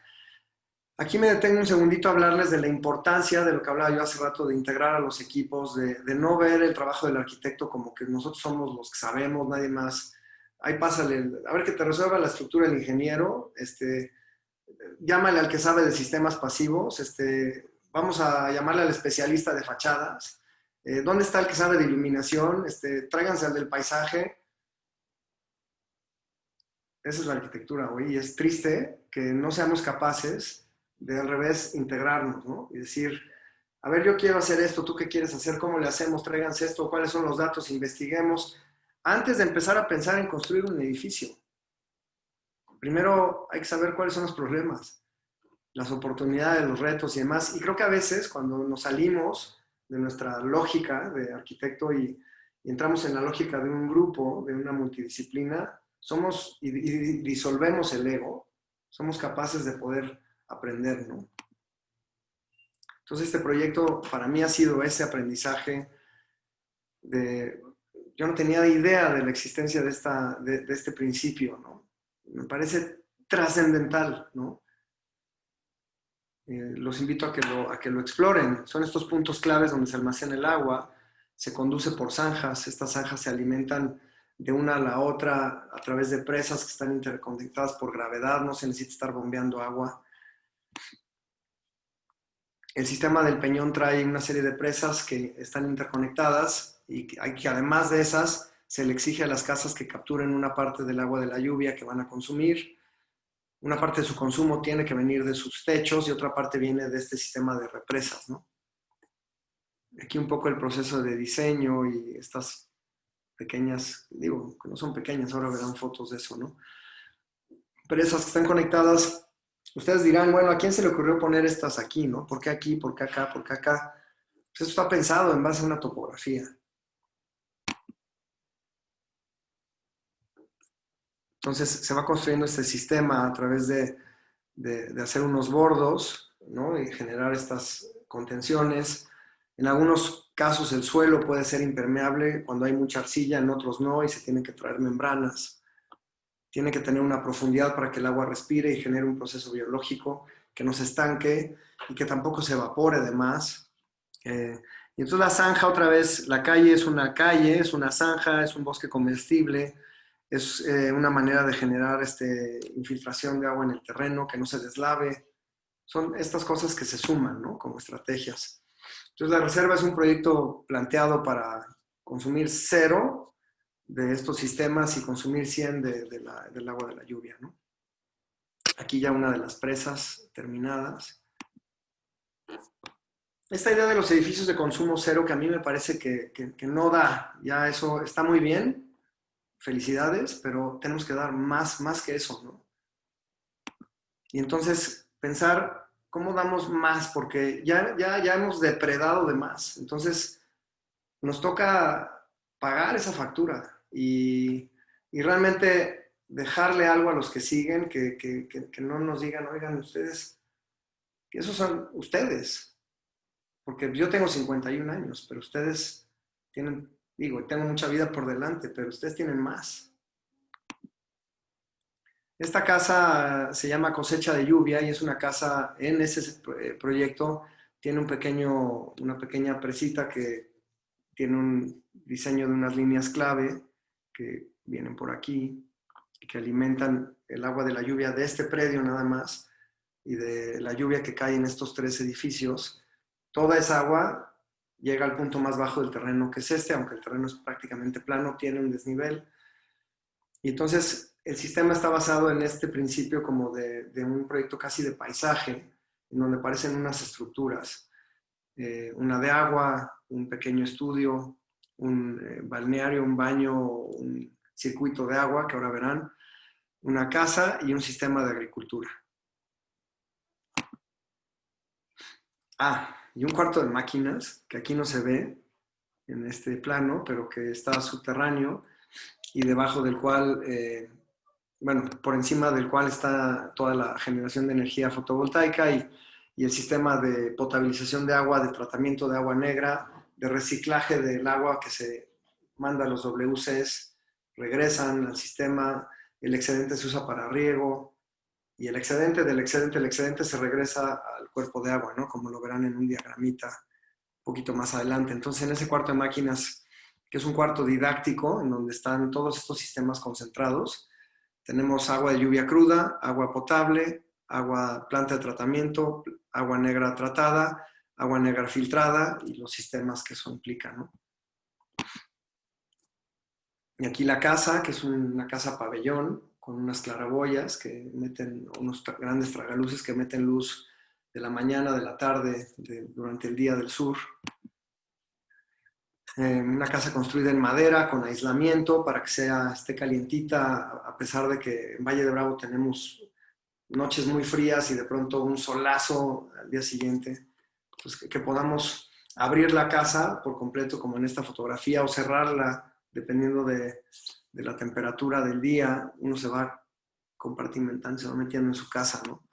Aquí me detengo un segundito a hablarles de la importancia de lo que hablaba yo hace rato, de integrar a los equipos, de no ver el trabajo del arquitecto como que nosotros somos los que sabemos, nadie más. Ahí pásale, a ver que te resuelva la estructura el ingeniero, llámale al que sabe de sistemas pasivos, vamos a llamarle al especialista de fachadas, ¿Dónde está el que sabe de iluminación? Tráiganse al del paisaje. Esa es la arquitectura, güey. Y es triste que no seamos capaces de, al revés, integrarnos, ¿no? Y decir, a ver, yo quiero hacer esto, ¿tú qué quieres hacer? ¿Cómo le hacemos? Tráiganse esto, ¿cuáles son los datos? Investiguemos. Antes de empezar a pensar en construir un edificio, primero hay que saber cuáles son los problemas, las oportunidades, los retos y demás. Y creo que a veces cuando nos salimos de nuestra lógica de arquitecto y entramos en la lógica de un grupo, de una multidisciplina, somos y disolvemos el ego, somos capaces de poder aprender, ¿no? Entonces este proyecto para mí ha sido ese aprendizaje de... Yo no tenía idea de la existencia de este principio, ¿no? Me parece trascendental, ¿no? Los invito a que lo exploren. Son estos puntos claves donde se almacena el agua, se conduce por zanjas, estas zanjas se alimentan de una a la otra a través de presas que están interconectadas por gravedad, no se necesita estar bombeando agua. El sistema del Peñón trae una serie de presas que están interconectadas y que además de esas se le exige a las casas que capturen una parte del agua de la lluvia que van a consumir. Una parte de su consumo tiene que venir de sus techos y otra parte viene de este sistema de represas, ¿no? Aquí un poco el proceso de diseño y estas pequeñas, digo, que no son pequeñas, ahora verán fotos de eso, ¿no? Presas que están conectadas. Ustedes dirán, bueno, ¿a quién se le ocurrió poner estas aquí, no? ¿Por qué aquí? ¿Por qué acá? ¿Por qué acá? Pues eso está pensado en base a una topografía. Entonces se va construyendo este sistema a través de hacer unos bordos, ¿no? Y generar estas contenciones. En algunos casos el suelo puede ser impermeable cuando hay mucha arcilla, en otros no, y se tienen que traer membranas. Tiene que tener una profundidad para que el agua respire y genere un proceso biológico que no se estanque y que tampoco se evapore de más. Y entonces la zanja, otra vez, la calle, es una zanja, es un bosque comestible, es una manera de generar infiltración de agua en el terreno, que no se deslave. Son estas cosas que se suman, ¿no? Como estrategias. Entonces la reserva es un proyecto planteado para consumir 0 de estos sistemas y consumir 100 del agua de la lluvia, ¿no? Aquí ya una de las presas terminadas. Esta idea de los edificios de consumo 0 que a mí me parece que no da, ya eso está muy bien, felicidades, pero tenemos que dar más que eso, ¿no? Y entonces pensar cómo damos más, porque ya hemos depredado de más, entonces nos toca pagar esa factura y realmente dejarle algo a los que siguen, que no nos digan, oigan, ustedes, que esos son ustedes, porque yo tengo 51 años, pero ustedes tienen, digo, tengo mucha vida por delante, pero ustedes tienen más. Esta casa se llama Cosecha de Lluvia y es una casa en ese proyecto, tiene una pequeña presita que tiene un diseño de unas líneas clave que vienen por aquí y que alimentan el agua de la lluvia de este predio nada más y de la lluvia que cae en estos 3 edificios. Toda esa agua llega al punto más bajo del terreno, que es aunque el terreno es prácticamente plano, tiene un desnivel. Y entonces el sistema está basado en este principio como de un proyecto casi de paisaje, en donde aparecen unas estructuras. Una de agua, un pequeño estudio, un balneario, un baño, un circuito de agua, que ahora verán, una casa y un sistema de agricultura. Y un cuarto de máquinas, que aquí no se ve en este plano, pero que está subterráneo y debajo del cual, por encima del cual está toda la generación de energía fotovoltaica y el sistema de potabilización de agua, de tratamiento de agua negra, de reciclaje del agua que se manda a los WCs, regresan al sistema, el excedente se usa para riego y el excedente del excedente se regresa al cuerpo de agua, ¿no? Como lo verán en un diagramita un poquito más adelante. Entonces, en ese cuarto de máquinas, que es un cuarto didáctico, en donde están todos estos sistemas concentrados, tenemos agua de lluvia cruda, agua potable, agua planta de tratamiento, agua negra tratada, agua negra filtrada y los sistemas que eso implica, ¿no? Y aquí la casa, que es una casa pabellón, con unas claraboyas que meten, unos grandes tragaluces que meten luz de la mañana, de la tarde, durante el día del sur. Una casa construida en madera, con aislamiento, para que esté calientita, a pesar de que en Valle de Bravo tenemos noches muy frías y de pronto un solazo al día siguiente. Pues que podamos abrir la casa por completo, como en esta fotografía, o cerrarla, dependiendo de la temperatura del día. Uno se va compartimentando, se va metiendo en su casa, ¿no?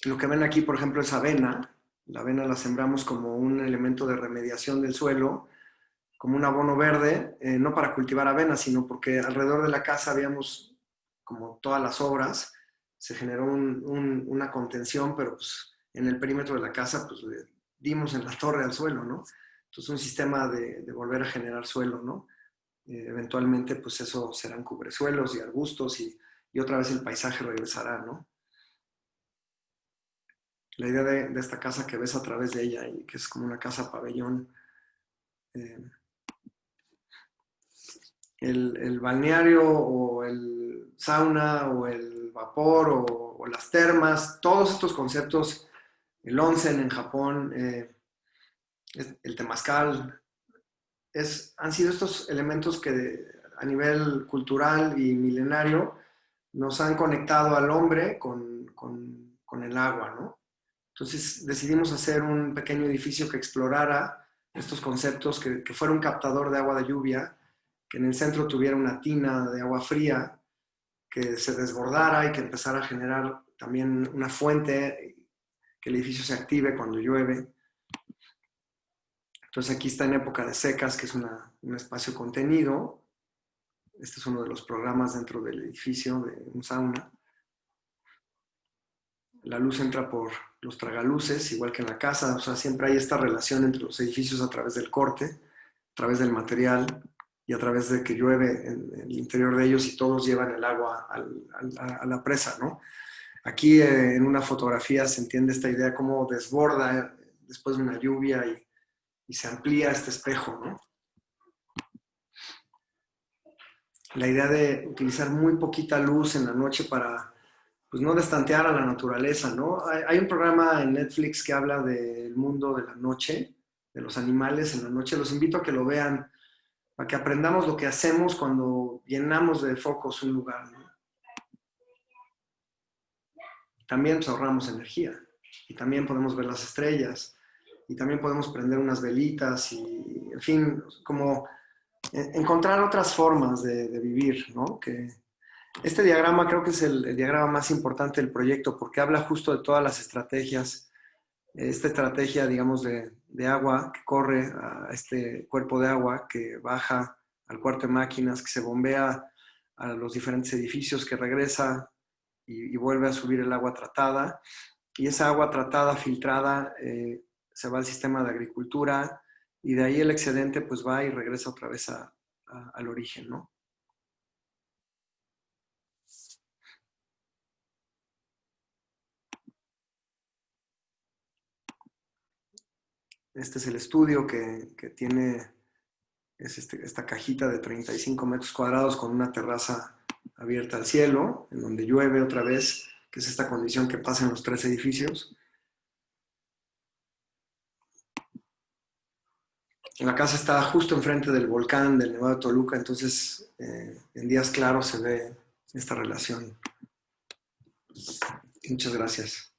Lo que ven aquí, por ejemplo, es avena. La avena la sembramos como un elemento de remediación del suelo, como un abono verde, no para cultivar avena, sino porque alrededor de la casa habíamos, como todas las obras, se generó una contención, pero pues en el perímetro de la casa pues le dimos en la torre al suelo, ¿no? Entonces un sistema de volver a generar suelo, ¿no? Eventualmente pues eso serán cubresuelos y arbustos y otra vez el paisaje regresará, ¿no? La idea de esta casa que ves a través de ella, y que es como una casa pabellón, el balneario o el sauna o el vapor o las termas, todos estos conceptos, el onsen en Japón, el temazcal, han sido estos elementos que a nivel cultural y milenario nos han conectado al hombre con el agua, ¿no? Entonces decidimos hacer un pequeño edificio que explorara estos conceptos, que fuera un captador de agua de lluvia, que en el centro tuviera una tina de agua fría, que se desbordara y que empezara a generar también una fuente, que el edificio se active cuando llueve. Entonces aquí está en época de secas, que es un espacio contenido. Este es uno de los programas dentro del edificio de un sauna. La luz entra por los tragaluces, igual que en la casa. O sea, siempre hay esta relación entre los edificios a través del corte, a través del material y a través de que llueve en el interior de ellos y todos llevan el agua a la presa, ¿no? Aquí en una fotografía se entiende esta idea cómo desborda después de una lluvia y se amplía este espejo, ¿no? La idea de utilizar muy poquita luz en la noche para, pues, no destantear a la naturaleza, ¿no? Hay un programa en Netflix que habla del mundo de la noche, de los animales en la noche. Los invito a que lo vean, para que aprendamos lo que hacemos cuando llenamos de focos un lugar, ¿no? También pues, ahorramos energía y también podemos ver las estrellas y también podemos prender unas velitas y, en fin, como encontrar otras formas de vivir, ¿no? Que este diagrama creo que es el diagrama más importante del proyecto porque habla justo de todas las estrategias. Esta estrategia, digamos, de agua que corre a este cuerpo de agua que baja al cuarto de máquinas, que se bombea a los diferentes edificios, que regresa y vuelve a subir el agua tratada. Y esa agua tratada, filtrada, se va al sistema de agricultura y de ahí el excedente pues va y regresa otra vez al origen, ¿no? Este es el estudio que tiene esta cajita de 35 metros cuadrados con una terraza abierta al cielo, en donde llueve otra vez, que es esta condición que pasa en los 3 edificios. La casa está justo enfrente del volcán del Nevado de Toluca, entonces en días claros se ve esta relación. Muchas gracias.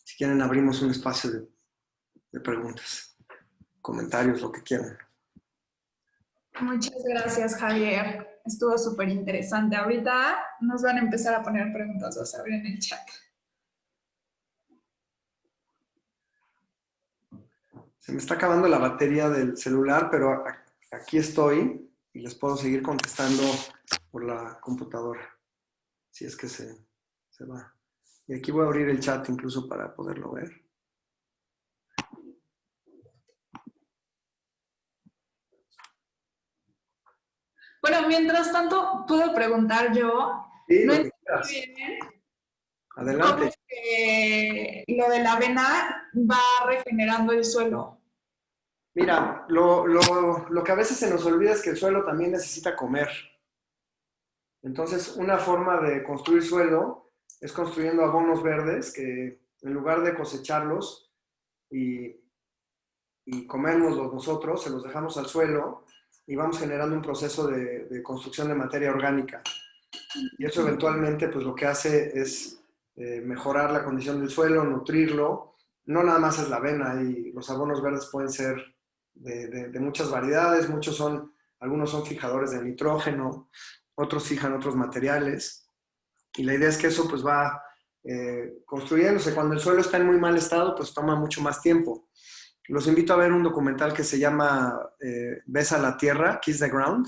Si quieren, abrimos un espacio de preguntas, comentarios, lo que quieran. Muchas gracias, Javier. Estuvo súper interesante. Ahorita nos van a empezar a poner preguntas, vas a ver en el chat. Se me está acabando la batería del celular, pero aquí estoy y les puedo seguir contestando por la computadora, si es que se va. Y aquí voy a abrir el chat incluso para poderlo ver. Bueno, mientras tanto, puedo preguntar yo. Sí, No lo que entiendo quieras. bien ¿Cómo Adelante. es que lo de la avena va regenerando el suelo? Mira, lo que a veces se nos olvida es que el suelo también necesita comer. Entonces, una forma de construir suelo es construyendo abonos verdes que en lugar de cosecharlos y, y comérnoslos nosotros, se los dejamos al suelo y vamos generando un proceso de construcción de materia orgánica. Y eso eventualmente pues lo que hace es mejorar la condición del suelo, nutrirlo. No nada más es la avena y los abonos verdes pueden ser de muchas variedades, algunos son fijadores de nitrógeno, otros fijan otros materiales. Y la idea es que eso pues va construyéndose. Cuando el suelo está en muy mal estado, pues toma mucho más tiempo. Los invito a ver un documental que se llama Besa la Tierra, Kiss the Ground,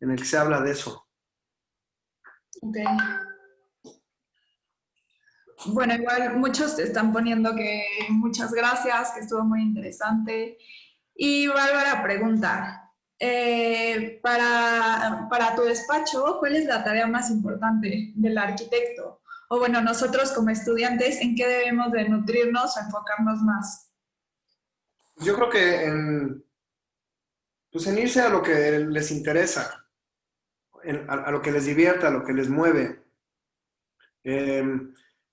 en el que se habla de eso. Ok. Bueno, igual muchos te están poniendo que muchas gracias, que estuvo muy interesante. Y Bárbara pregunta, para tu despacho, ¿cuál es la tarea más importante del arquitecto? O bueno, nosotros como estudiantes, ¿en qué debemos de nutrirnos o enfocarnos más? Yo creo que pues en irse a lo que les interesa, a lo que les divierte, a lo que les mueve, eh,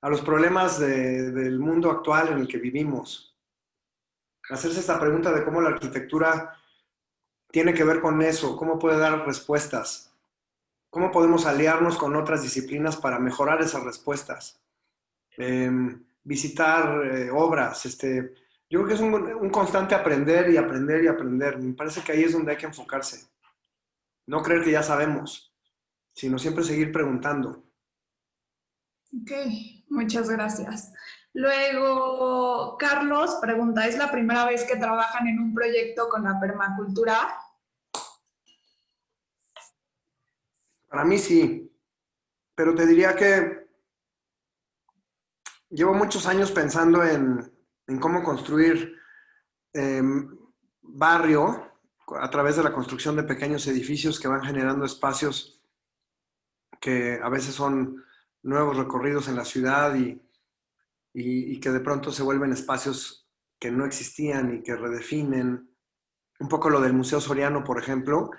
a los problemas del mundo actual en el que vivimos. Hacerse esta pregunta de cómo la arquitectura tiene que ver con eso, cómo puede dar respuestas, cómo podemos aliarnos con otras disciplinas para mejorar esas respuestas. Eh, visitar obras, yo creo que es un constante aprender y aprender y aprender. Me parece que ahí es donde hay que enfocarse. No creer que ya sabemos, sino siempre seguir preguntando. Ok, muchas gracias. Luego, Carlos pregunta, ¿es la primera vez que trabajan en un proyecto con la permacultura? Para mí sí, pero te diría que llevo muchos años pensando en cómo construir eh, barrio a través de la construcción de pequeños edificios que van generando espacios que a veces son nuevos recorridos en la ciudad y que de pronto se vuelven espacios que no existían y que redefinen. Un poco lo del Museo Soriano, por ejemplo,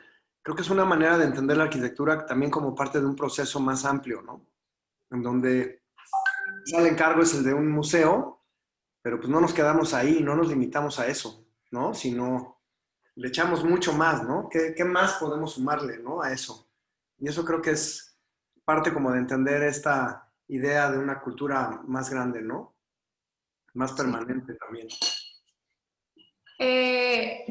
creo que es una manera de entender la arquitectura también como parte de un proceso más amplio, ¿no? En donde el encargo es el de un museo, pero pues no nos quedamos ahí, no nos limitamos a eso, ¿no? Sino le echamos mucho más, ¿no? ¿Qué más podemos sumarle, ¿no? A eso. Y eso creo que es parte como de entender esta idea de una cultura más grande, ¿no? Más Sí. permanente también.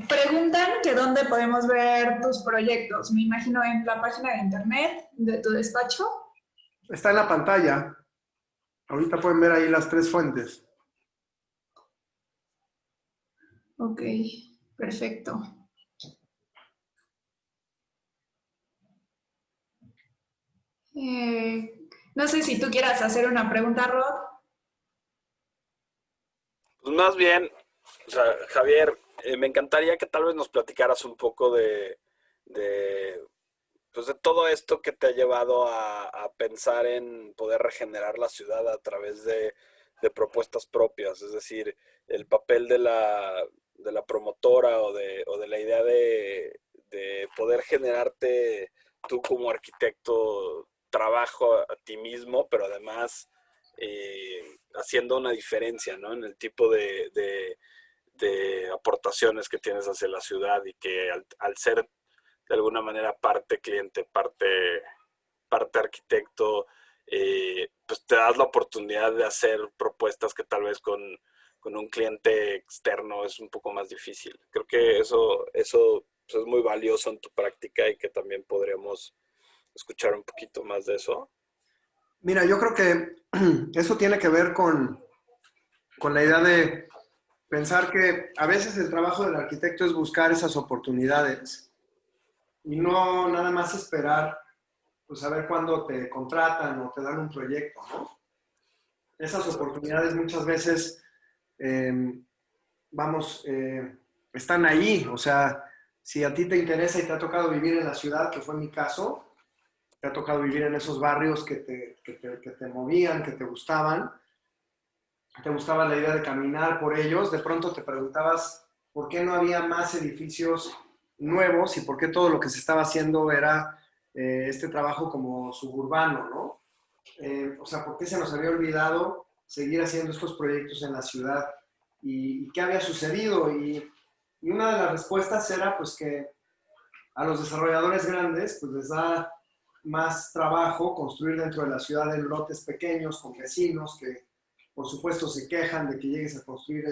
Preguntan que dónde podemos ver tus proyectos. Me imagino en la página de internet de tu despacho. Está en la pantalla. Ahorita pueden ver ahí las tres fuentes. Ok, perfecto. No sé si tú quieras hacer una pregunta, Rod. Pues más bien, o sea, Javier, me encantaría que tal vez nos platicaras un poco de, pues de todo esto que te ha llevado a pensar en poder regenerar la ciudad a través de propuestas propias, es decir, el papel de la promotora o de la idea de poder generarte tú como arquitecto trabajo a ti mismo, pero además haciendo una diferencia, ¿no? En el tipo de aportaciones que tienes hacia la ciudad y que al ser de alguna manera parte cliente, parte arquitecto, pues te das la oportunidad de hacer propuestas que tal vez con un cliente externo es un poco más difícil. Creo que eso pues, es muy valioso en tu práctica y que también podríamos escuchar un poquito más de eso. Mira, yo creo que eso tiene que ver con la idea de pensar que a veces el trabajo del arquitecto es buscar esas oportunidades y no nada más esperar, pues a ver cuándo te contratan o te dan un proyecto, ¿no? Esas Exacto. oportunidades muchas veces, eh, vamos, están ahí. O sea, si a ti te interesa y te ha tocado vivir en la ciudad, que fue mi caso, te ha tocado vivir en esos barrios que te movían, que te gustaba la idea de caminar por ellos, de pronto te preguntabas por qué no había más edificios nuevos y por qué todo lo que se estaba haciendo era este trabajo como suburbano, ¿no? O sea, ¿por qué se nos había olvidado seguir haciendo estos proyectos en la ciudad? ¿Y qué había sucedido? Y una de las respuestas era pues que a los desarrolladores grandes pues les da más trabajo construir dentro de la ciudad en lotes pequeños con vecinos que por supuesto se quejan de que llegues a construir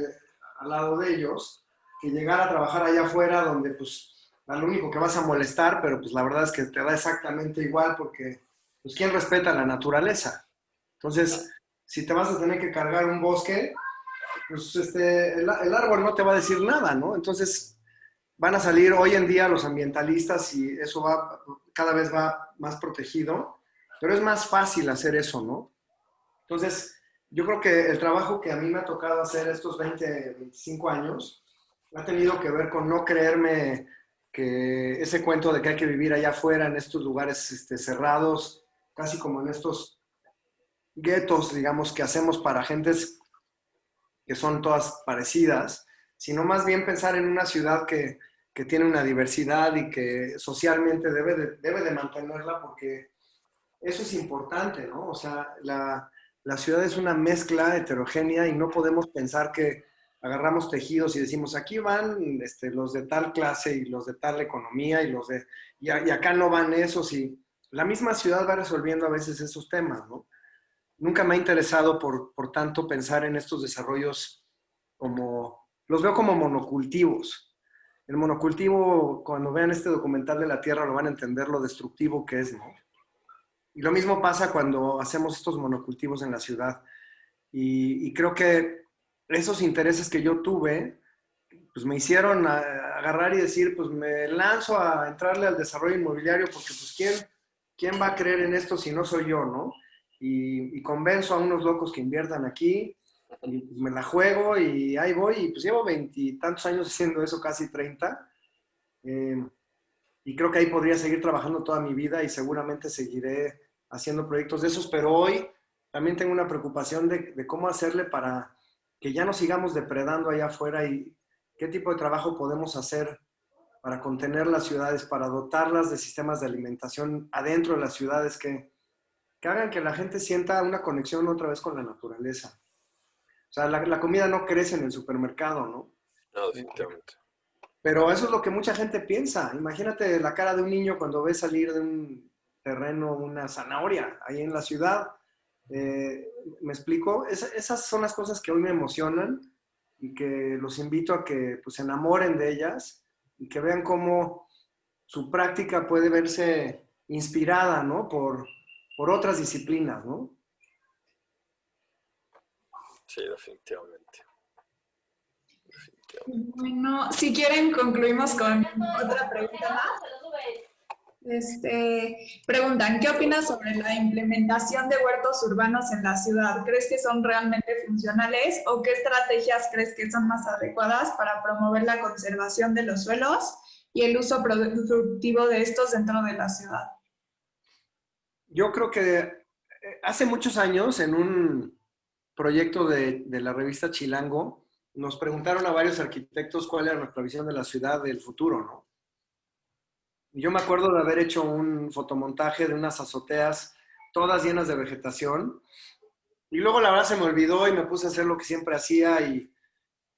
al lado de ellos, que llegar a trabajar allá afuera donde pues a lo único que vas a molestar, pero pues la verdad es que te da exactamente igual porque pues ¿quién respeta la naturaleza? Entonces, si te vas a tener que cargar un bosque, pues el árbol no te va a decir nada, ¿no? Entonces, van a salir hoy en día los ambientalistas y eso cada vez va más protegido, pero es más fácil hacer eso, ¿no? Entonces, yo creo que el trabajo que a mí me ha tocado hacer estos 20, 25 años ha tenido que ver con no creerme que ese cuento de que hay que vivir allá afuera en estos lugares cerrados, casi como en estos guetos, digamos, que hacemos para gentes que son todas parecidas, sino más bien pensar en una ciudad que tiene una diversidad y que socialmente debe de mantenerla porque eso es importante, ¿no? O sea, la ciudad es una mezcla heterogénea y no podemos pensar que agarramos tejidos y decimos, aquí van los de tal clase y los de tal economía y acá no van esos y la misma ciudad va resolviendo a veces esos temas, ¿no? Nunca me ha interesado por tanto pensar en estos desarrollos los veo como monocultivos. El monocultivo, cuando vean este documental de la Tierra, lo van a entender lo destructivo que es, ¿no? Y lo mismo pasa cuando hacemos estos monocultivos en la ciudad. Y creo que esos intereses que yo tuve, pues me hicieron agarrar y decir, pues me lanzo a entrarle al desarrollo inmobiliario porque pues ¿quién va a creer en esto si no soy yo, no? Y convenzo a unos locos que inviertan aquí y pues me la juego y ahí voy y pues llevo 20 y tantos años haciendo eso, casi 30. Y creo que ahí podría seguir trabajando toda mi vida y seguramente seguiré haciendo proyectos de esos, pero hoy también tengo una preocupación de cómo hacerle para que ya no sigamos depredando allá afuera y qué tipo de trabajo podemos hacer para contener las ciudades, para dotarlas de sistemas de alimentación adentro de las ciudades que hagan que la gente sienta una conexión otra vez con la naturaleza. O sea, la comida no crece en el supermercado, ¿no? No, definitivamente. Pero eso es lo que mucha gente piensa. Imagínate la cara de un niño cuando ve salir de un terreno una zanahoria ahí en la ciudad. ¿Me explico? Esas son las cosas que hoy me emocionan y que los invito a que pues, se enamoren de ellas y que vean cómo su práctica puede verse inspirada, ¿no? Por otras disciplinas, ¿no? Sí, definitivamente. Bueno, si quieren concluimos con otra pregunta más. Preguntan, ¿qué opinas sobre la implementación de huertos urbanos en la ciudad? ¿Crees que son realmente funcionales o qué estrategias crees que son más adecuadas para promover la conservación de los suelos y el uso productivo de estos dentro de la ciudad? Yo creo que hace muchos años en un proyecto de la revista Chilango nos preguntaron a varios arquitectos cuál era nuestra visión de la ciudad del futuro, ¿no? Yo me acuerdo de haber hecho un fotomontaje de unas azoteas todas llenas de vegetación y luego la verdad se me olvidó y me puse a hacer lo que siempre hacía y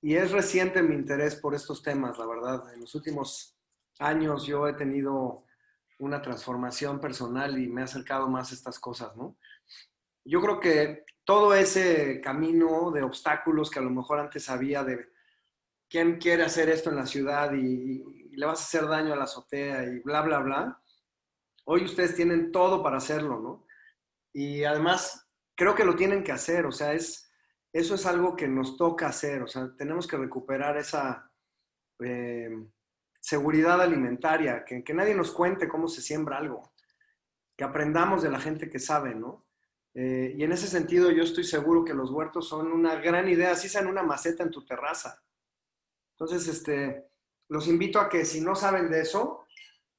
es reciente mi interés por estos temas, la verdad. En los últimos años yo he tenido una transformación personal y me he acercado más a estas cosas, ¿no? Yo creo que todo ese camino de obstáculos que a lo mejor antes había de quién quiere hacer esto en la ciudad y le vas a hacer daño a la azotea y bla, bla, bla. Hoy ustedes tienen todo para hacerlo, ¿no? Y además creo que lo tienen que hacer, o sea, eso es algo que nos toca hacer, o sea, tenemos que recuperar esa seguridad alimentaria, que nadie nos cuente cómo se siembra algo, que aprendamos de la gente que sabe, ¿no? Y en ese sentido yo estoy seguro que los huertos son una gran idea, así sea en una maceta en tu terraza. Entonces, los invito a que si no saben de eso,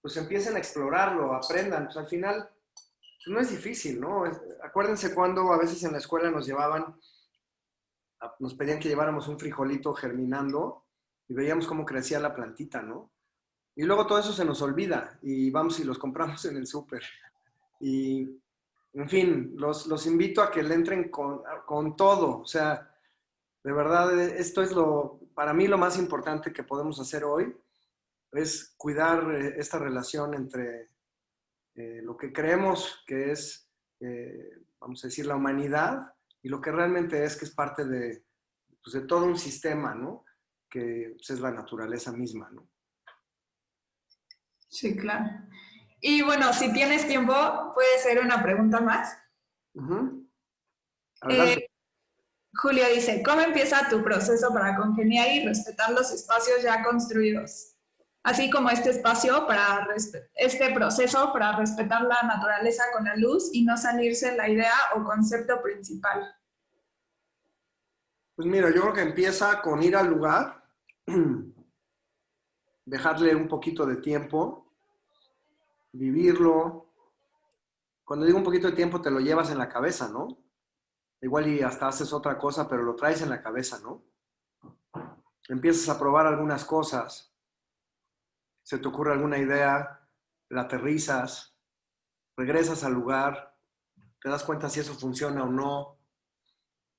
pues empiecen a explorarlo, aprendan. Pues al final, no es difícil, ¿no? Acuérdense cuando a veces en la escuela nos llevaban, nos pedían que lleváramos un frijolito germinando y veíamos cómo crecía la plantita, ¿no? Y luego todo eso se nos olvida y vamos y los compramos en el súper. Y, en fin, los invito a que le entren con todo. O sea, de verdad, esto es para mí lo más importante que podemos hacer hoy, es cuidar esta relación entre lo que creemos que es, vamos a decir, la humanidad y lo que realmente es, que es parte pues, de todo un sistema, ¿no? Que pues, es la naturaleza misma, ¿no? Sí, claro. Y bueno, si tienes tiempo, puede ser una pregunta más. Adelante. Julio dice, ¿cómo empieza tu proceso para congeniar y respetar los espacios ya construidos? Así como este proceso para respetar la naturaleza con la luz y no salirse de la idea o concepto principal. Pues mira, yo creo que empieza con ir al lugar, dejarle un poquito de tiempo, vivirlo. Cuando digo un poquito de tiempo, te lo llevas en la cabeza, ¿no? Igual y hasta haces otra cosa, pero lo traes en la cabeza, ¿no? Empiezas a probar algunas cosas, se te ocurre alguna idea, la aterrizas, regresas al lugar, te das cuenta si eso funciona o no.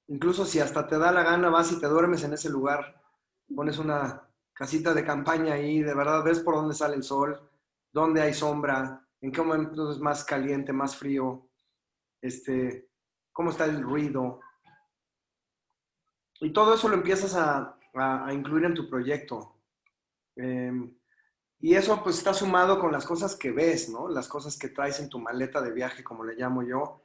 Incluso si hasta te da la gana, vas y te duermes en ese lugar, pones una casita de campaña ahí, de verdad ves por dónde sale el sol, dónde hay sombra, en qué momento es más caliente, más frío, cómo está el ruido. Y todo eso lo empiezas a incluir en tu proyecto. Y eso pues está sumado con las cosas que ves, ¿no? Las cosas que traes en tu maleta de viaje, como le llamo yo,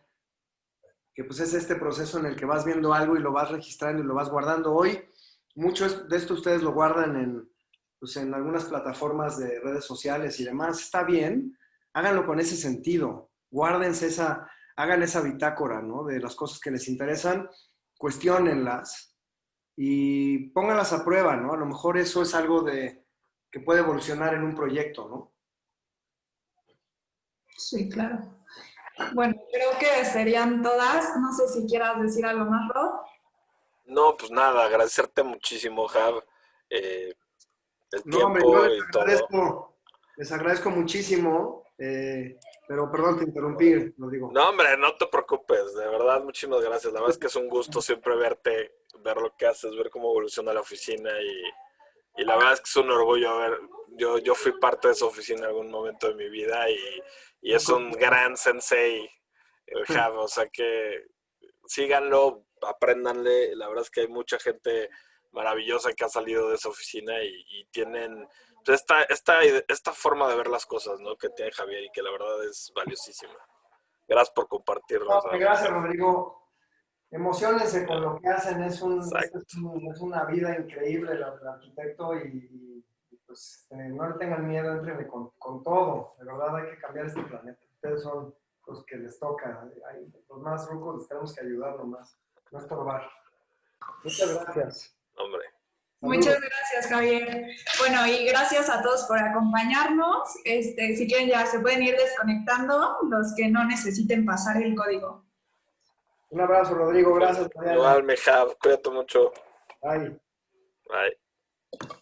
que pues es este proceso en el que vas viendo algo y lo vas registrando y lo vas guardando. Hoy, mucho de esto ustedes lo guardan pues en algunas plataformas de redes sociales y demás. Está bien, háganlo con ese sentido. Guárdense hagan esa bitácora, ¿no? De las cosas que les interesan, cuestiónenlas y pónganlas a prueba, ¿no? A lo mejor eso es algo que puede evolucionar en un proyecto, ¿no? Sí, claro. Bueno, creo que serían todas. No sé si quieras decir algo más, Rob. No, pues nada, agradecerte muchísimo, Jav, el No, hombre, yo tiempo y todo. les agradezco muchísimo, pero perdón, te interrumpí, lo digo. No, hombre, no te preocupes, de verdad, muchísimas gracias. La verdad es que es un gusto siempre verte, ver lo que haces, ver cómo evoluciona la oficina y la verdad es que es un orgullo ver. Yo fui parte de esa oficina en algún momento de mi vida y es un gran sensei, el Jav, o sea que síganlo, apréndanle. La verdad es que hay mucha gente maravillosa que ha salido de esa oficina y tienen pues, esta forma de ver las cosas, ¿no? Que tiene Javier y que la verdad es valiosísima. Gracias por compartirnos. No, gracias, Rodrigo. Emocionense con lo que hacen, Exacto. es una vida increíble el arquitecto pues no le tengan miedo, entren con todo. De verdad hay que cambiar este planeta. Ustedes son los que les toca. Los más rucos les tenemos que ayudar nomás, no estorbar. Muchas gracias. Hombre. Muchas Saludos. gracias, Javier. Bueno, y gracias a todos por acompañarnos. Si quieren ya se pueden ir desconectando los que no necesiten pasar el código. Un abrazo, Rodrigo. Gracias, Mariana. Igual, mi Jav, cuídate mucho. Bye. Bye.